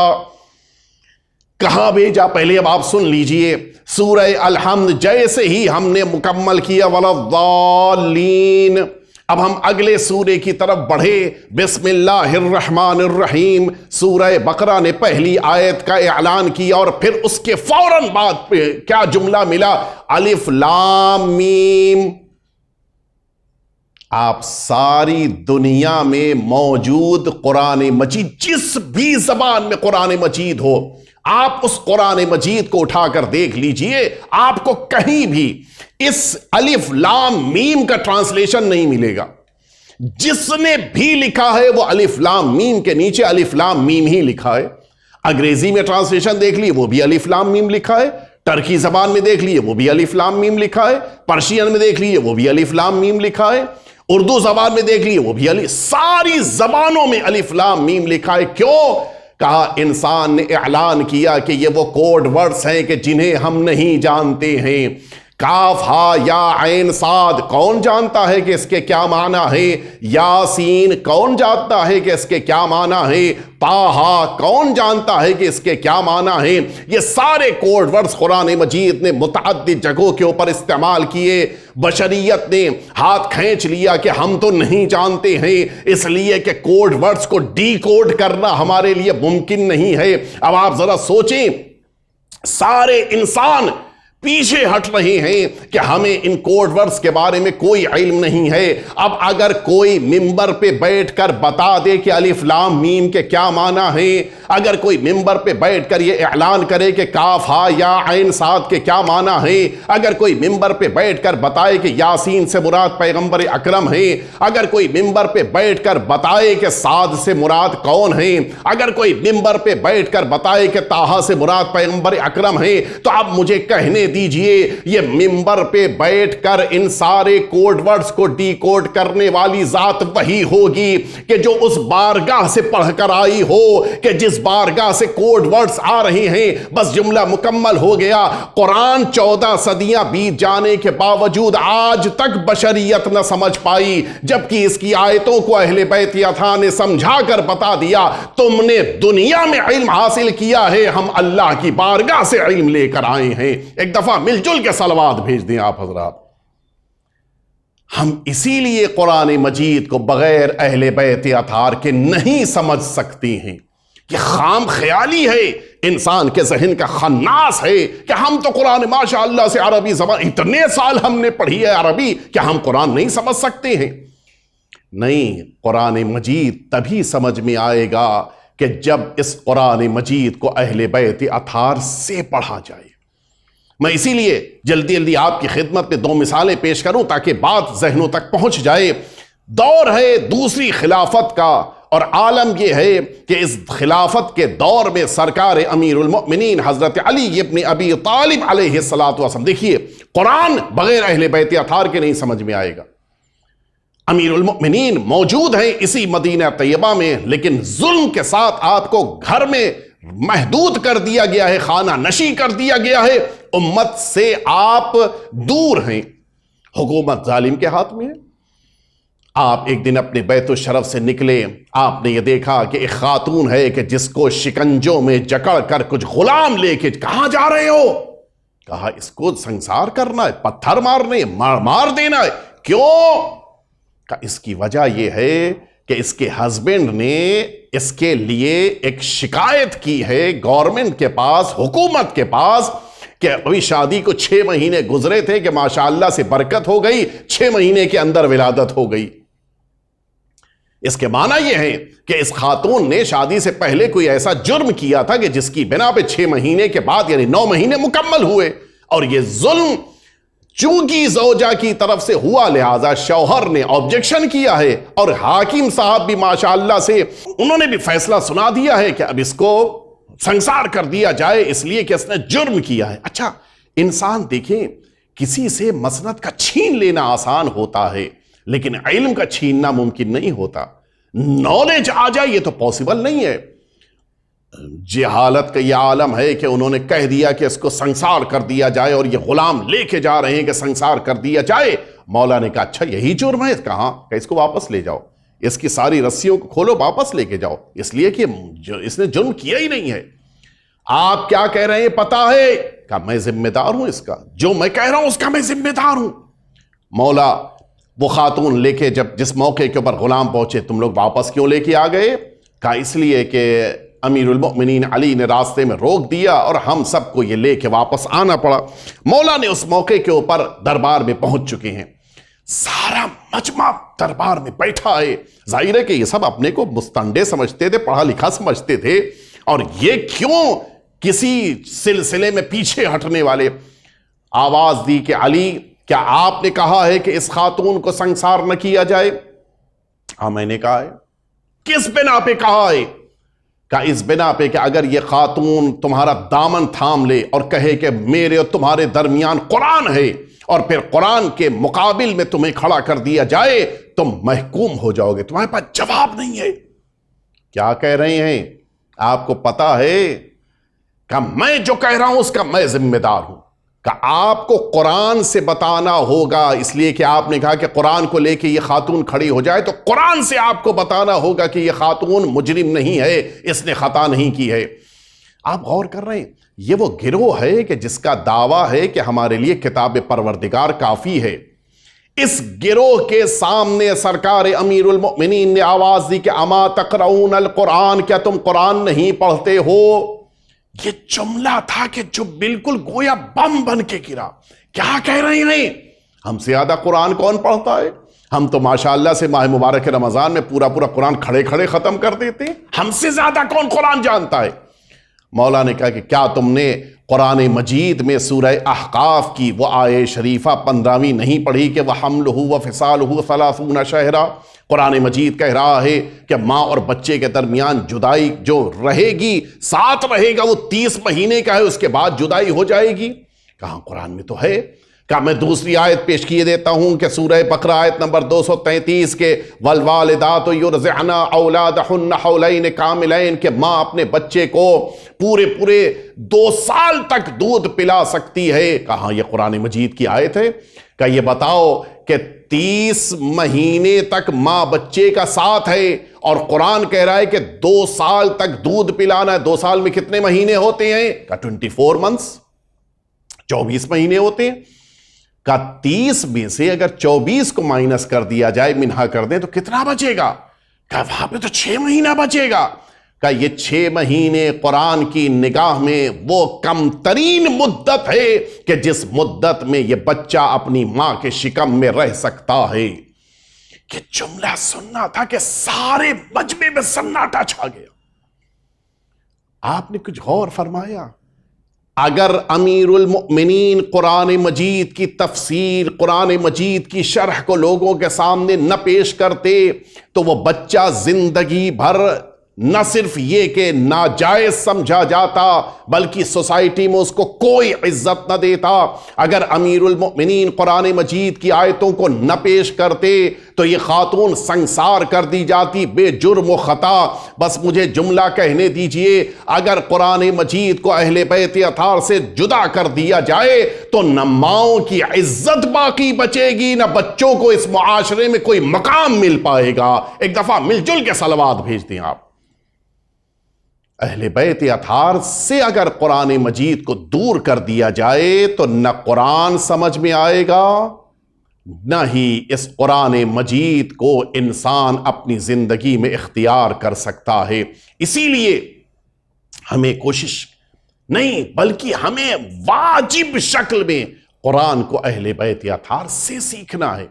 کہاں بھیجا؟ پہلے اب آپ سن لیجئے، سورہ الحمد جیسے ہی ہم نے مکمل کیا وَلَضَّالِّينَ، اب ہم اگلے سورے کی طرف بڑھے، بسم اللہ الرحمن الرحیم۔ سورہ بقرہ نے پہلی آیت کا اعلان کیا اور پھر اس کے فوراً بعد پہ کیا جملہ ملا؟ الف لام میم۔ آپ ساری دنیا میں موجود قرآن مجید، جس بھی زبان میں قرآن مجید ہو، آپ اس قرآن مجید کو اٹھا کر دیکھ لیجئے، آپ کو کہیں بھی اس الف لام میم کا ٹرانسلیشن نہیں ملے گا۔ جس نے بھی لکھا ہے وہ الف لام میم کے نیچے الف لام میم ہی لکھا ہے۔ انگریزی میں ٹرانسلیشن دیکھ لیے، وہ بھی الف لام میم لکھا ہے۔ ترکی زبان میں دیکھ لیے، وہ بھی الف لام میم لکھا ہے۔ پرشین میں دیکھ لیے، وہ بھی الف لام میم لکھا ہے۔ اردو زبان میں دیکھ لیے، وہ بھی ساری زبانوں میں الف لام میم لکھا ہے۔ کیوں؟ کہا انسان نے اعلان کیا کہ یہ وہ کوڈ ورڈز ہیں کہ جنہیں ہم نہیں جانتے ہیں۔ کاف ہا یا عین صاد، کون جانتا ہے کہ اس کے کیا معنی ہے؟ یاسین، کون جانتا ہے کہ اس کے کیا معنی ہے؟ طٰہٰ، کون جانتا ہے کہ اس کے کیا معنی ہے؟ یہ سارے کوڈ ورڈز قرآن مجید نے متعدد جگہوں کے اوپر استعمال کیے۔ بشریت نے ہاتھ کھینچ لیا کہ ہم تو نہیں جانتے ہیں، اس لیے کہ کوڈ ورڈز کو ڈی کوڈ کرنا ہمارے لیے ممکن نہیں ہے۔ اب آپ ذرا سوچیں، سارے انسان پیچھے ہٹ رہے ہیں کہ ہمیں ان کوڈ ورڈز کے بارے میں کوئی علم نہیں ہے۔ اب اگر کوئی ممبر پہ بیٹھ کر بتا دے کہ الف لام میم کے کیا معنی ہے، اگر کوئی ممبر پہ بیٹھ کر یہ اعلان کرے کہ کاف ہا یا عین صاد کے کیا معنی ہے، اگر کوئی ممبر پہ بیٹھ کر بتائے کہ یاسین سے مراد پیغمبر اکرم ہے، اگر کوئی ممبر پہ بیٹھ کر بتائے کہ صاد سے مراد کون ہے، اگر کوئی ممبر پہ بیٹھ کر بتائے کہ طٰہٰ سے مراد پیغمبر اکرم ہے، تو اب مجھے کہنے دیجئے یہ منبر پہ بیٹھ کر ان سارے کوڈ ورڈز کو ڈی کوڈ کرنے والی ذات وہی ہوگی کہ جو اس بارگاہ سے پڑھ کر آئی ہو، کہ جس بارگاہ سے کوڈ ورڈز آ رہے ہیں، بس جملہ مکمل ہو گیا۔ قرآن 14 صدیاں بیت جانے کے باوجود آج تک بشریت نہ سمجھ پائی، جبکہ اس کی آیتوں کو اہل بیت اطہار نے سمجھا کر بتا دیا، تم نے دنیا میں علم حاصل کیا ہے، ہم اللہ کی بارگاہ سے علم لے کر آئے ہیں۔ ایک دفعہ مل جل کے صلوات بھیج دیں آپ حضرات۔ ہم اسی لیے قرآن مجید کو بغیر اہل بیت اطہار کے نہیں سمجھ سکتے ہیں۔ یہ خام خیالی ہے، انسان کے ذہن کا خناس ہے کہ ہم تو قرآن ماشاءاللہ سے عربی زبان اتنے سال ہم نے پڑھی ہے عربی، کہ ہم قرآن نہیں سمجھ سکتے ہیں۔ نہیں، قرآن مجید تبھی سمجھ میں آئے گا کہ جب اس قرآن مجید کو اہل بیت اطہار سے پڑھا جائے۔ میں اسی لیے جلدی جلدی آپ کی خدمت میں 2 مثالیں پیش کروں تاکہ بات ذہنوں تک پہنچ جائے۔ دور ہے دوسری خلافت کا، اور عالم یہ ہے کہ اس خلافت کے دور میں سرکار امیر المؤمنین حضرت علی ابن ابی طالب علیہ السلام، دیکھیے قرآن بغیر اہل بیت اطہار کے نہیں سمجھ میں آئے گا۔ امیر المؤمنین موجود ہیں اسی مدینہ طیبہ میں، لیکن ظلم کے ساتھ آپ کو گھر میں محدود کر دیا گیا ہے، خانہ نشی کر دیا گیا ہے، امت سے آپ دور ہیں، حکومت ظالم کے ہاتھ میں ہے۔ آپ ایک دن اپنے بیت الشرف سے نکلے، آپ نے یہ دیکھا کہ ایک خاتون ہے کہ جس کو شکنجوں میں جکڑ کر کچھ غلام لے کے کہاں جا رہے ہو؟ کہا اس کو سنسار کرنا ہے، پتھر مارنے، مار دینا ہے۔ کیوں؟ اس کی وجہ یہ ہے کہ اس کے ہسبینڈ نے اس کے لیے ایک شکایت کی ہے گورنمنٹ کے پاس، حکومت کے پاس، کہ ابھی شادی کو 6 مہینے گزرے تھے کہ ماشاءاللہ سے برکت ہو گئی، 6 مہینے کے اندر ولادت ہو گئی۔ اس کے معنی یہ ہے کہ اس خاتون نے شادی سے پہلے کوئی ایسا جرم کیا تھا کہ جس کی بنا پہ 6 مہینے کے بعد یعنی 9 مہینے مکمل ہوئے، اور یہ ظلم چونکہ زوجہ کی طرف سے ہوا لہذا شوہر نے آبجیکشن کیا ہے، اور حاکم صاحب بھی ماشاءاللہ سے انہوں نے بھی فیصلہ سنا دیا ہے کہ اب اس کو سنسار کر دیا جائے اس لیے کہ اس نے جرم کیا ہے۔ اچھا انسان دیکھیں، کسی سے مسند کا چھین لینا آسان ہوتا ہے، لیکن علم کا چھیننا ممکن نہیں ہوتا۔ نالج آ جائے یہ تو پاسبل نہیں ہے۔ جہالت کا یہ عالم ہے کہ انہوں نے کہہ دیا کہ اس کو سنسار کر دیا جائے، اور یہ غلام لے کے جا رہے ہیں کہ سنسار کر دیا جائے۔ مولا نے کہا اچھا یہی جرم ہے؟ کہاں کہ اس کو واپس لے جاؤ، اس کی ساری رسیوں کو کھولو، واپس لے کے جاؤ، اس لیے کہ اس نے جرم کیا ہی نہیں ہے۔ آپ کیا کہہ رہے ہیں پتا ہے؟ کہا میں ذمہ دار ہوں اس کا، جو میں کہہ رہا ہوں اس کا میں ذمہ دار ہوں۔ مولا وہ خاتون لے کے جس موقع کے اوپر غلام پہنچے، تم لوگ واپس کیوں لے کے آ گئے؟ کہا اس لیے کہ امیر المؤمنین علی نے راستے میں روک دیا اور ہم سب کو یہ لے کے واپس آنا پڑا۔ مولا نے اس موقع کے اوپر دربار میں پہنچ چکے ہیں، سارا مجمع دربار میں بیٹھا ہے۔ ظاہر ہے کہ یہ سب اپنے کو مستنڈے سمجھتے تھے، پڑھا لکھا سمجھتے تھے، اور یہ کیوں کسی سلسلے میں پیچھے ہٹنے والے۔ آواز دی کہ علی کیا آپ نے کہا ہے کہ اس خاتون کو سنسار نہ کیا جائے؟ ہاں میں نے کہا ہے۔ کس بنا پہ کہا ہے؟ کہا اس بنا پہ کہ اگر یہ خاتون تمہارا دامن تھام لے اور کہے کہ میرے اور تمہارے درمیان قرآن ہے، اور پھر قرآن کے مقابل میں تمہیں کھڑا کر دیا جائے، تم محکوم ہو جاؤ گے، تمہارے پاس جواب نہیں ہے۔ کیا کہہ رہے ہیں؟ آپ کو پتا ہے؟ کہ میں جو کہہ رہا ہوں اس کا میں ذمہ دار ہوں۔ کہ آپ کو قرآن سے بتانا ہوگا، اس لیے کہ آپ نے کہا کہ قرآن کو لے کے یہ خاتون کھڑی ہو جائے، تو قرآن سے آپ کو بتانا ہوگا کہ یہ خاتون مجرم نہیں ہے، اس نے خطا نہیں کی ہے۔ آپ غور کر رہے ہیں، یہ وہ گروہ ہے کہ جس کا دعویٰ ہے کہ ہمارے لیے کتاب پروردگار کافی ہے۔ اس گروہ کے سامنے سرکار امیر المؤمنین نے آواز دی کہ اما تقرؤون القرآن، کیا تم قرآن نہیں پڑھتے ہو؟ یہ جملہ تھا کہ جو بالکل گویا بم بن کے گرا۔ کیا کہہ رہے ہیں؟ ہم سے زیادہ قرآن کون پڑھتا ہے؟ ہم تو ماشاءاللہ سے ماہ مبارک رمضان میں پورا قرآن کھڑے کھڑے ختم کر دیتے ہیں، ہم سے زیادہ کون قرآن جانتا ہے؟ مولا نے کہا کہ کیا تم نے قرآن مجید میں سورہ احقاف کی وہ آیہ شریفہ 15ویں نہیں پڑھی کہ وَحَمْلُهُ وَفِصَالُهُ 30 شہرا؟ قرآن مجید کہہ رہا ہے کہ ماں اور بچے کے درمیان جدائی جو رہے گی، ساتھ رہے گا، وہ 30 مہینے کا ہے، اس کے بعد جدائی ہو جائے گی۔ کہاں قرآن میں تو ہے؟ کہ میں دوسری آیت پیش کیے دیتا ہوں کہ سورہ بقرہ آیت نمبر 233 کے والوالدات یرضعن اولادہن حولین کاملین، کہ ماں اپنے بچے کو پورے 2 سال تک دودھ پلا سکتی ہے۔ کہاں یہ قرآن مجید کی آیت ہے؟ کہ یہ بتاؤ کہ 30 مہینے تک ماں بچے کا ساتھ ہے، اور قرآن کہہ رہا ہے کہ 2 سال تک دودھ پلانا ہے۔ 2 سال میں کتنے مہینے ہوتے ہیں؟ کہ 24 منتھس، 24 مہینے ہوتے ہیں۔ کا 30 میں سے اگر 24 کو مائنس کر دیا جائے، منہا کر دیں، تو کتنا بچے گا؟ کہ وہاں پہ تو 6 مہینہ بچے گا۔ کہ یہ 6 مہینے قرآن کی نگاہ میں وہ کم ترین مدت ہے کہ جس مدت میں یہ بچہ اپنی ماں کے شکم میں رہ سکتا ہے۔ کہ جملہ سننا تھا کہ سارے مجمع میں سناٹا چھا گیا۔ آپ نے کچھ غور فرمایا؟ اگر امیر المؤمنین قرآن مجید کی تفسیر، قرآن مجید کی شرح کو لوگوں کے سامنے نہ پیش کرتے تو وہ بچہ زندگی بھر نہ صرف یہ کہ ناجائز سمجھا جاتا بلکہ سوسائٹی میں اس کو کوئی عزت نہ دیتا۔ اگر امیر المؤمنین قرآن مجید کی آیتوں کو نہ پیش کرتے تو یہ خاتون سنسار کر دی جاتی، بے جرم و خطا۔ بس مجھے جملہ کہنے دیجئے، اگر قرآن مجید کو اہل بیت اطہار سے جدا کر دیا جائے تو نہ ماؤں کی عزت باقی بچے گی، نہ بچوں کو اس معاشرے میں کوئی مقام مل پائے گا۔ ایک دفعہ مل جل کے صلوات بھیج دیں آپ۔ اہل بیت اطہار سے اگر قرآن مجید کو دور کر دیا جائے تو نہ قرآن سمجھ میں آئے گا، نہ ہی اس قرآن مجید کو انسان اپنی زندگی میں اختیار کر سکتا ہے۔ اسی لیے ہمیں کوشش نہیں بلکہ ہمیں واجب شکل میں قرآن کو اہل بیت اطہار سے سیکھنا ہے۔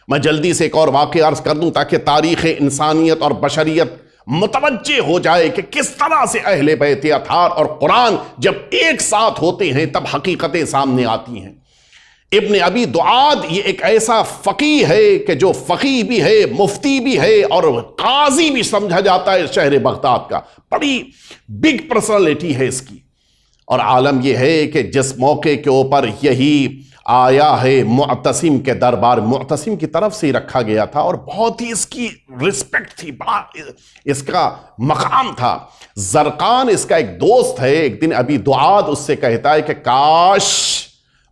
میں جلدی سے ایک اور واقعہ عرض کر دوں تاکہ تاریخ انسانیت اور بشریت متوجہ ہو جائے کہ کس طرح سے اہل بیت اطہار اور قرآن جب ایک ساتھ ہوتے ہیں تب حقیقتیں سامنے آتی ہیں۔ ابن ابی دعاد یہ ایک ایسا فقیہ ہے کہ جو فقیہ بھی ہے، مفتی بھی ہے اور قاضی بھی سمجھا جاتا ہے شہر بغداد کا۔ بڑی بگ پرسنالٹی ہے اس کی، اور عالم یہ ہے کہ جس موقع کے اوپر یہی آیا ہے معتصم کے دربار، معتصم کی طرف سے رکھا گیا تھا اور بہت ہی اس کی رسپیکٹ تھی، بڑا اس کا مقام تھا۔ زرقان اس کا ایک دوست ہے، ایک دن ابی دعاد اس سے کہتا ہے کہ کاش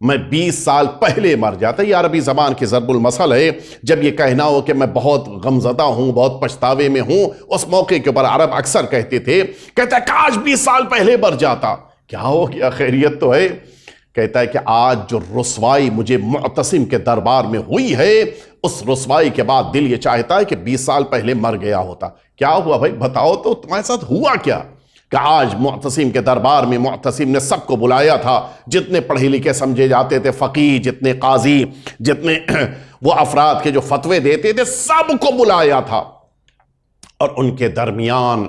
میں 20 سال پہلے مر جاتا۔ یہ عربی زبان کی ضرب المثل ہے، جب یہ کہنا ہو کہ میں بہت غمزدہ ہوں، بہت پچھتاوے میں ہوں، اس موقع کے اوپر عرب اکثر کہتے تھے، کہتا ہے کاش 20 سال پہلے مر جاتا۔ کیا ہو گیا؟ خیریت تو ہے؟ کہتا ہے کہ آج جو رسوائی مجھے معتصم کے دربار میں ہوئی ہے، اس رسوائی کے بعد دل یہ چاہتا ہے کہ 20 سال پہلے مر گیا ہوتا۔ کیا ہوا بھائی؟ بتاؤ تو تمہارے ساتھ ہوا کیا؟ کہ آج معتصم کے دربار میں معتصم نے سب کو بلایا تھا، جتنے پڑھے لکھے سمجھے جاتے تھے، فقیہ، جتنے قاضی، جتنے وہ افراد کے جو فتوے دیتے تھے، سب کو بلایا تھا، اور ان کے درمیان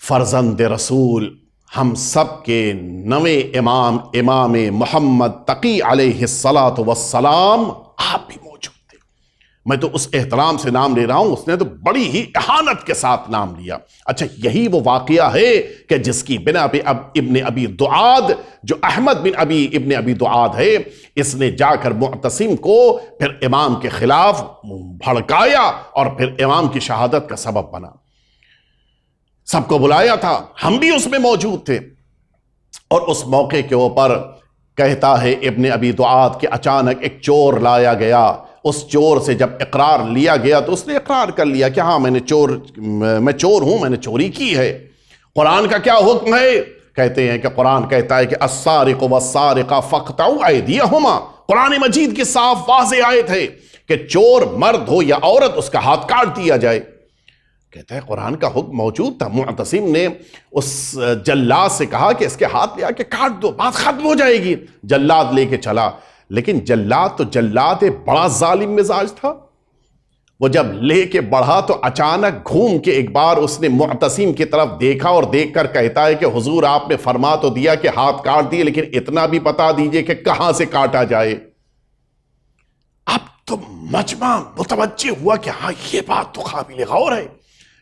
فرزند رسول ہم سب کے نوے امام محمد تقی علیہ الصلاۃ والسلام آپ بھی موجود تھے۔ میں تو اس احترام سے نام لے رہا ہوں، اس نے تو بڑی ہی احانت کے ساتھ نام لیا۔ اچھا، یہی وہ واقعہ ہے کہ جس کی بنا پہ اب ابن ابی دعاد، جو احمد بن ابن ابی دعاد ہے، اس نے جا کر معتصم کو پھر امام کے خلاف بھڑکایا اور پھر امام کی شہادت کا سبب بنا۔ سب کو بلایا تھا، ہم بھی اس میں موجود تھے، اور اس موقع کے اوپر کہتا ہے ابن ابی دعاد کہ اچانک ایک چور لایا گیا۔ اس چور سے جب اقرار لیا گیا تو اس نے اقرار کر لیا کہ ہاں میں چور ہوں، میں نے چوری کی ہے۔ قرآن کا کیا حکم ہے؟ کہتے ہیں کہ قرآن کہتا ہے کہ السارق والسارقہ فاقطعوا ایدیہما۔ قرآن مجید کی صاف واضح آیت ہے کہ چور مرد ہو یا عورت، اس کا ہاتھ کاٹ دیا جائے۔ کہتا ہے قرآن کا حکم موجود تھا، معتصم نے اس جلاد سے کہا کہ اس کے ہاتھ لے آ کے کاٹ دو، بات ختم ہو جائے گی۔ جلاد لے کے چلا، لیکن جلاد بڑا ظالم مزاج تھا۔ وہ جب لے کے بڑھا تو اچانک گھوم کے ایک بار اس نے معتصم کی طرف دیکھا اور دیکھ کر کہتا ہے کہ حضور آپ نے فرما تو دیا کہ ہاتھ کاٹ دیے، لیکن اتنا بھی بتا دیجئے کہ کہاں سے کاٹا جائے۔ اب تو مجمع متوجہ ہوا کہ ہاں یہ بات تو قابل غور ہے۔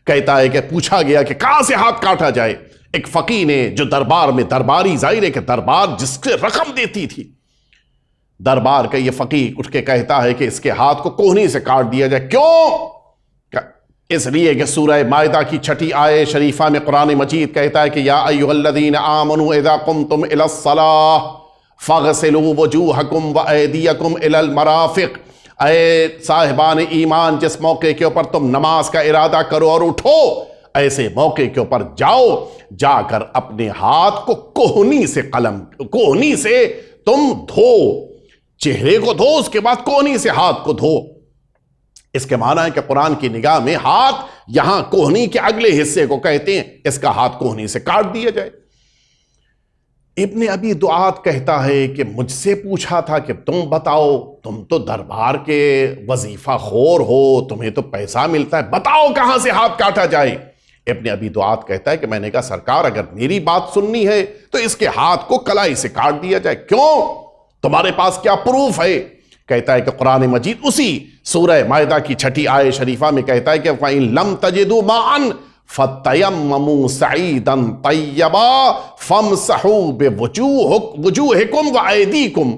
کہتا ہے کہ پوچھا گیا کہ کہاں سے ہاتھ کاٹا جائے۔ ایک فقی نے جو دربار میں درباری، ظاہر ہے کہ دربار جس کے رقم دیتی تھی، دربار کا یہ فقی اٹھ کے کہتا ہے کہ اس کے ہاتھ کو کوہنی سے کاٹ دیا جائے۔ کیوں؟ اس لیے کہ سورہ مائدہ کی 6 آیت شریفہ میں قرآن مجید کہتا ہے کہ یا ایھا الذین آمنوا اذا قمتم الی الصلاۃ فاغسلوا وجوہکم وایدیکم الی المرافق، اے صاحبان ایمان جس موقع کے اوپر تم نماز کا ارادہ کرو اور اٹھو، ایسے موقع کے اوپر جاؤ، جا کر اپنے ہاتھ کو کوہنی سے تم دھو، چہرے کو دھو، اس کے بعد کوہنی سے ہاتھ کو دھو۔ اس کے معنی ہے کہ قرآن کی نگاہ میں ہاتھ یہاں کوہنی کے اگلے حصے کو کہتے ہیں، اس کا ہاتھ کوہنی سے کاٹ دیا جائے۔ ابن ابی دعات کہتا ہے کہ مجھ سے پوچھا تھا کہ تم بتاؤ، تم تو دربار کے وظیفہ خور ہو، تمہیں تو پیسہ ملتا ہے، بتاؤ کہاں سے ہاتھ کاٹا جائے۔ ابن ابی دعات کہتا ہے کہ میں نے کہا سرکار اگر میری بات سننی ہے تو اس کے ہاتھ کو کلائی سے کاٹ دیا جائے۔ کیوں؟ تمہارے پاس کیا پروف ہے؟ کہتا ہے کہ قرآن مجید اسی سورہ مائدہ کی 6 آیت شریفہ میں کہتا ہے کہ فَإِن لَمْ تَجِدُوا مَاءً فَتَيَمَّمُوا صَعِيدًا طَيِّبًا فَامْسَحُوا بِوُجُوهِكُمْ وَأَيْدِيكُمْ۔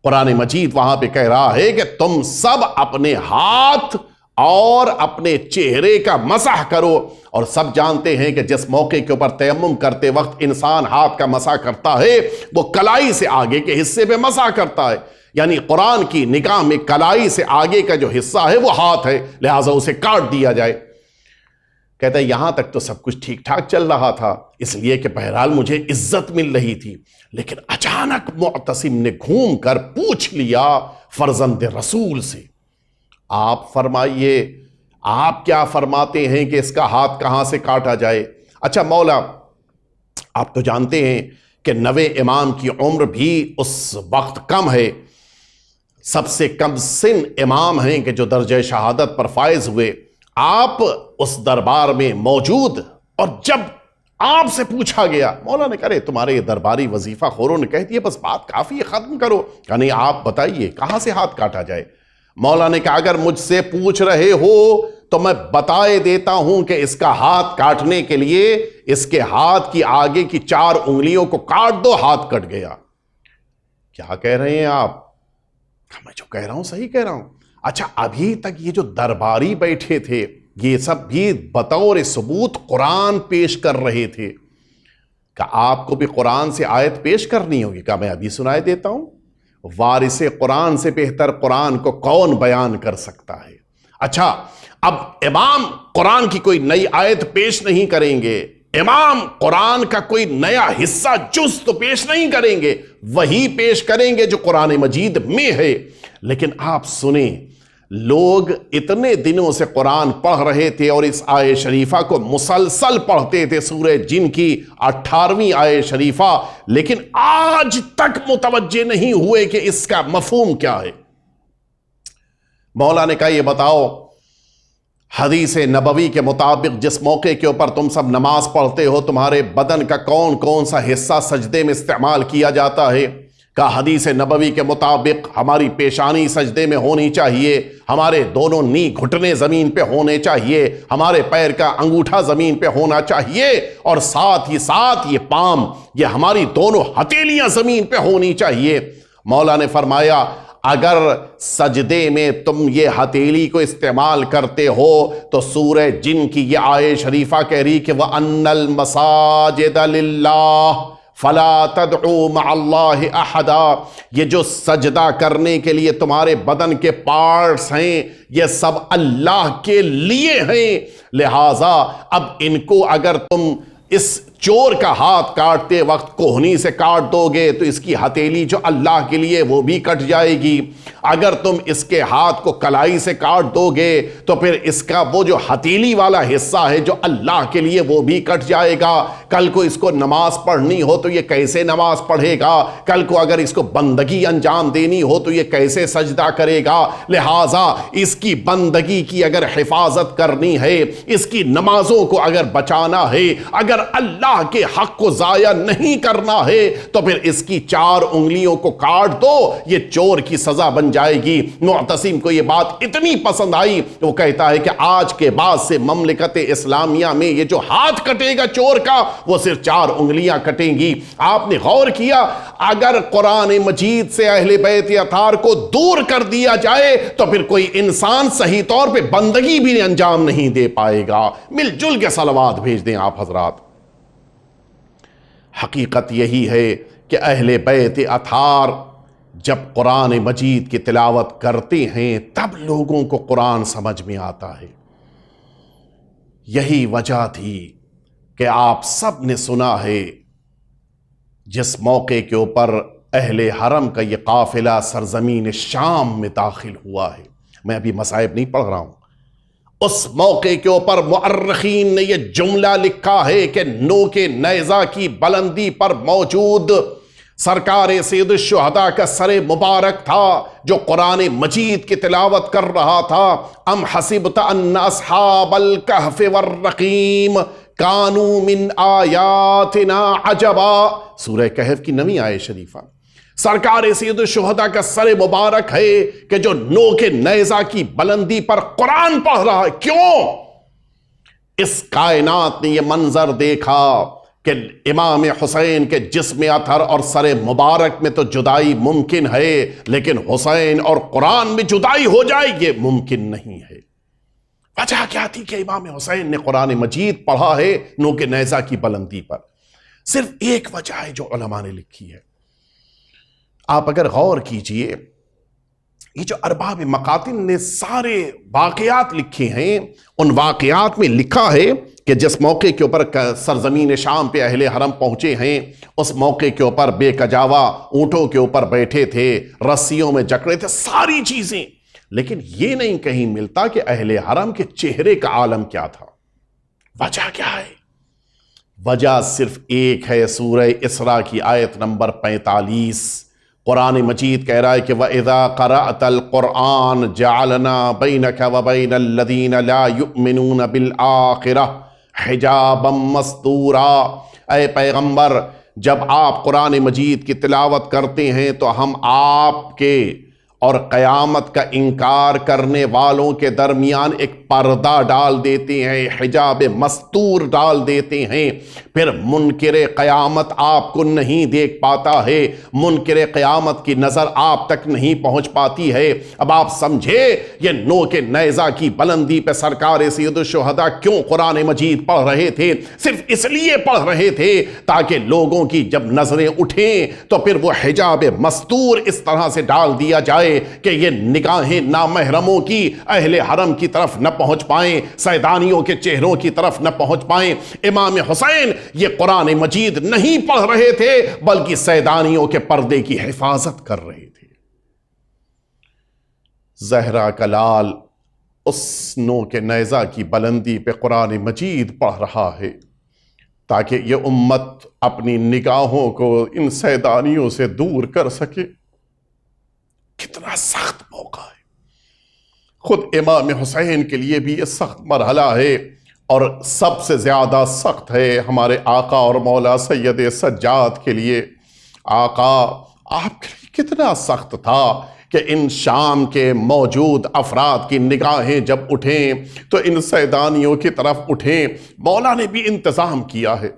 قرآن مجید وہاں پہ کہہ رہا ہے کہ تم سب اپنے ہاتھ اور اپنے چہرے کا مسح کرو، اور سب جانتے ہیں کہ جس موقع کے اوپر تیمم کرتے وقت انسان ہاتھ کا مسح کرتا ہے وہ کلائی سے آگے کے حصے پہ مسح کرتا ہے، یعنی قرآن کی نگاہ میں کلائی سے آگے کا جو حصہ ہے وہ ہاتھ ہے، لہٰذا اسے کاٹ دیا جائے۔ کہتا ہے یہاں تک تو سب کچھ ٹھیک ٹھاک چل رہا تھا، اس لیے کہ بہرحال مجھے عزت مل رہی تھی، لیکن اچانک معتصم نے گھوم کر پوچھ لیا فرزند رسول سے، آپ فرمائیے آپ کیا فرماتے ہیں کہ اس کا ہاتھ کہاں سے کاٹا جائے؟ اچھا مولا، آپ تو جانتے ہیں کہ 90 امام کی عمر بھی اس وقت کم ہے، سب سے کم سن امام ہیں کہ جو درجہ شہادت پر فائز ہوئے، آپ اس دربار میں موجود، اور جب آپ سے پوچھا گیا، مولا نے کہا تمہارے یہ درباری وظیفہ خوروں نے کہہ دیا بس بات کافی ہے، ختم کرو، کہ نہیں آپ بتائیے کہاں سے ہاتھ کاٹا جائے۔ مولا نے کہا اگر مجھ سے پوچھ رہے ہو تو میں بتائے دیتا ہوں کہ اس کا ہاتھ کاٹنے کے لیے اس کے ہاتھ کی آگے کی 4 انگلیوں کو کاٹ دو، ہاتھ کٹ گیا۔ کیا کہہ رہے ہیں آپ؟ میں جو کہہ رہا ہوں صحیح کہہ رہا ہوں۔ اچھا ابھی تک یہ جو درباری بیٹھے تھے یہ سب بھی بطور ثبوت قرآن پیش کر رہے تھے، کہ آپ کو بھی قرآن سے آیت پیش کرنی ہوگی، کہ میں ابھی سنائے دیتا ہوں۔ وارث قرآن سے بہتر قرآن کو کون بیان کر سکتا ہے؟ اچھا اب امام قرآن کی کوئی نئی آیت پیش نہیں کریں گے، امام قرآن کا کوئی نیا حصہ جز تو پیش نہیں کریں گے، وہی پیش کریں گے جو قرآن مجید میں ہے۔ لیکن آپ سنیں، لوگ اتنے دنوں سے قرآن پڑھ رہے تھے اور اس آیت شریفہ کو مسلسل پڑھتے تھے، سورہ جن کی 18ویں آیت شریفہ، لیکن آج تک متوجہ نہیں ہوئے کہ اس کا مفہوم کیا ہے۔ مولا نے کہا یہ بتاؤ حدیث نبوی کے مطابق جس موقع کے اوپر تم سب نماز پڑھتے ہو تمہارے بدن کا کون کون سا حصہ سجدے میں استعمال کیا جاتا ہے؟ کہ حدیث نبوی کے مطابق ہماری پیشانی سجدے میں ہونی چاہیے، ہمارے دونوں نی گھٹنے زمین پہ ہونے چاہیے، ہمارے پیر کا انگوٹھا زمین پہ ہونا چاہیے، اور ساتھ ہی ساتھ یہ پام، یہ ہماری دونوں ہتھیلیاں زمین پہ ہونی چاہیے۔ مولا نے فرمایا اگر سجدے میں تم یہ ہتھیلی کو استعمال کرتے ہو تو سورہ جن کی یہ آیت شریفہ کہہ رہی کہ وَأَنَّ الْمَسَاجِدَ لِلَّهِ فَلَا تَدْعُوا مَعَ اللَّهِ أَحَدًا، یہ جو سجدہ کرنے کے لیے تمہارے بدن کے پارٹس ہیں یہ سب اللہ کے لیے ہیں، لہٰذا اب ان کو اگر تم اس چور کا ہاتھ کاٹتے وقت کوہنی سے کاٹ دو گے تو اس کی ہتھیلی جو اللہ کے لیے وہ بھی کٹ جائے گی، اگر تم اس کے ہاتھ کو کلائی سے کاٹ دو گے تو پھر اس کا وہ جو ہتھیلی والا حصہ ہے جو اللہ کے لیے وہ بھی کٹ جائے گا۔ کل کو اس کو نماز پڑھنی ہو تو یہ کیسے نماز پڑھے گا؟ کل کو اگر اس کو بندگی انجام دینی ہو تو یہ کیسے سجدہ کرے گا؟ لہٰذا اس کی بندگی کی اگر حفاظت کرنی ہے، اس کی نمازوں کو اگر بچانا ہے، اگر اللہ اللہ کے حق کو ضائع نہیں کرنا ہے تو پھر اس کی 4 انگلیوں کو کاٹ دو، یہ چور کی سزا بن جائے گی۔ معتصم کو یہ بات اتنی پسند آئی، وہ کہتا ہے کہ آج کے بعد سے مملکت اسلامیہ میں یہ جو ہاتھ کٹے گا چور کا، وہ صرف 4 انگلیاں کٹیں گی۔ آپ نے غور کیا، اگر قرآن مجید سے اہل بیت اطہار کو دور کر دیا جائے تو پھر کوئی انسان صحیح طور پہ بندگی بھی انجام نہیں دے پائے گا۔ مل جل کے صلوات بھیج دیں آپ حضرات۔ حقیقت یہی ہے کہ اہل بیت اطہار جب قرآن مجید کی تلاوت کرتے ہیں تب لوگوں کو قرآن سمجھ میں آتا ہے۔ یہی وجہ تھی کہ آپ سب نے سنا ہے جس موقع کے اوپر اہل حرم کا یہ قافلہ سرزمین شام میں داخل ہوا ہے، میں ابھی مصائب نہیں پڑھ رہا ہوں، اس موقع کے اوپر مؤرخین نے یہ جملہ لکھا ہے کہ نوک نیزہ کی بلندی پر موجود سرکار سید الشہداء کا سر مبارک تھا جو قرآن مجید کی تلاوت کر رہا تھا۔ ام حسبت ان اصحاب الکہف والرقیم کانوا من آیاتنا عجبا، سورہ کہف کی 9ویں آیت شریفہ۔ سرکار سید الشہداء کا سر مبارک ہے کہ جو نوک نیزہ کی بلندی پر قرآن پڑھ رہا ہے۔ کیوں؟ اس کائنات نے یہ منظر دیکھا کہ امام حسین کے جسم اطہر اور سر مبارک میں تو جدائی ممکن ہے، لیکن حسین اور قرآن میں جدائی ہو جائے یہ ممکن نہیں ہے۔ وجہ کیا تھی کہ امام حسین نے قرآن مجید پڑھا ہے نوک نیزہ کی بلندی پر؟ صرف ایک وجہ ہے جو علماء نے لکھی ہے۔ آپ اگر غور کیجئے، یہ جو ارباب مقاتل نے سارے واقعات لکھے ہیں، ان واقعات میں لکھا ہے کہ جس موقع کے اوپر سرزمین شام پہ اہل حرم پہنچے ہیں، اس موقع کے اوپر بے کجاوا اونٹوں کے اوپر بیٹھے تھے، رسیوں میں جکڑے تھے، ساری چیزیں، لیکن یہ نہیں کہیں ملتا کہ اہل حرم کے چہرے کا عالم کیا تھا۔ وجہ کیا ہے؟ وجہ صرف ایک ہے، سورہ اسراء کی آیت نمبر 45۔ قرآن مجید کہہ رہا ہے کہ وَإِذَا قَرَأْتَ الْقُرْآنَ جَعَلْنَا بَيْنَكَ وَبَيْنَ الَّذِينَ لَا يُؤْمِنُونَ بِالْآخِرَةِ حِجَابًا مَسْتُورًا۔ اے پیغمبر، جب آپ قرآن مجید کی تلاوت کرتے ہیں تو ہم آپ کے اور قیامت کا انکار کرنے والوں کے درمیان ایک پردہ ڈال دیتے ہیں، حجاب مستور ڈال دیتے ہیں، پھر منکر قیامت آپ کو نہیں دیکھ پاتا ہے، منکر قیامت کی نظر آپ تک نہیں پہنچ پاتی ہے۔ اب آپ سمجھے یہ نوک نیزہ کی بلندی پہ سرکار سید الشہداء کیوں قرآن مجید پڑھ رہے تھے؟ صرف اس لیے پڑھ رہے تھے تاکہ لوگوں کی جب نظریں اٹھیں تو پھر وہ حجاب مستور اس طرح سے ڈال دیا جائے کہ یہ نگاہیں نامحرموں کی اہل حرم کی طرف نہ پہنچ پائیں، سیدانیوں کے چہروں کی طرف نہ پہنچ پائیں۔ امام حسین یہ قرآن مجید نہیں پڑھ رہے تھے بلکہ سیدانیوں کے پردے کی حفاظت کر رہے تھے۔ زہرا کا لال اس نوک نیزہ کی بلندی پہ قرآن مجید پڑھ رہا ہے تاکہ یہ امت اپنی نگاہوں کو ان سیدانیوں سے دور کر سکے۔ کتنا سخت موقع ہے، خود امام حسین کے لیے بھی یہ سخت مرحلہ ہے، اور سب سے زیادہ سخت ہے ہمارے آقا اور مولا سید سجاد کے لیے۔ آقا آپ کے لیے کتنا سخت تھا کہ ان شام کے موجود افراد کی نگاہیں جب اٹھیں تو ان سیدانیوں کی طرف اٹھیں۔ مولا نے بھی انتظام کیا ہے،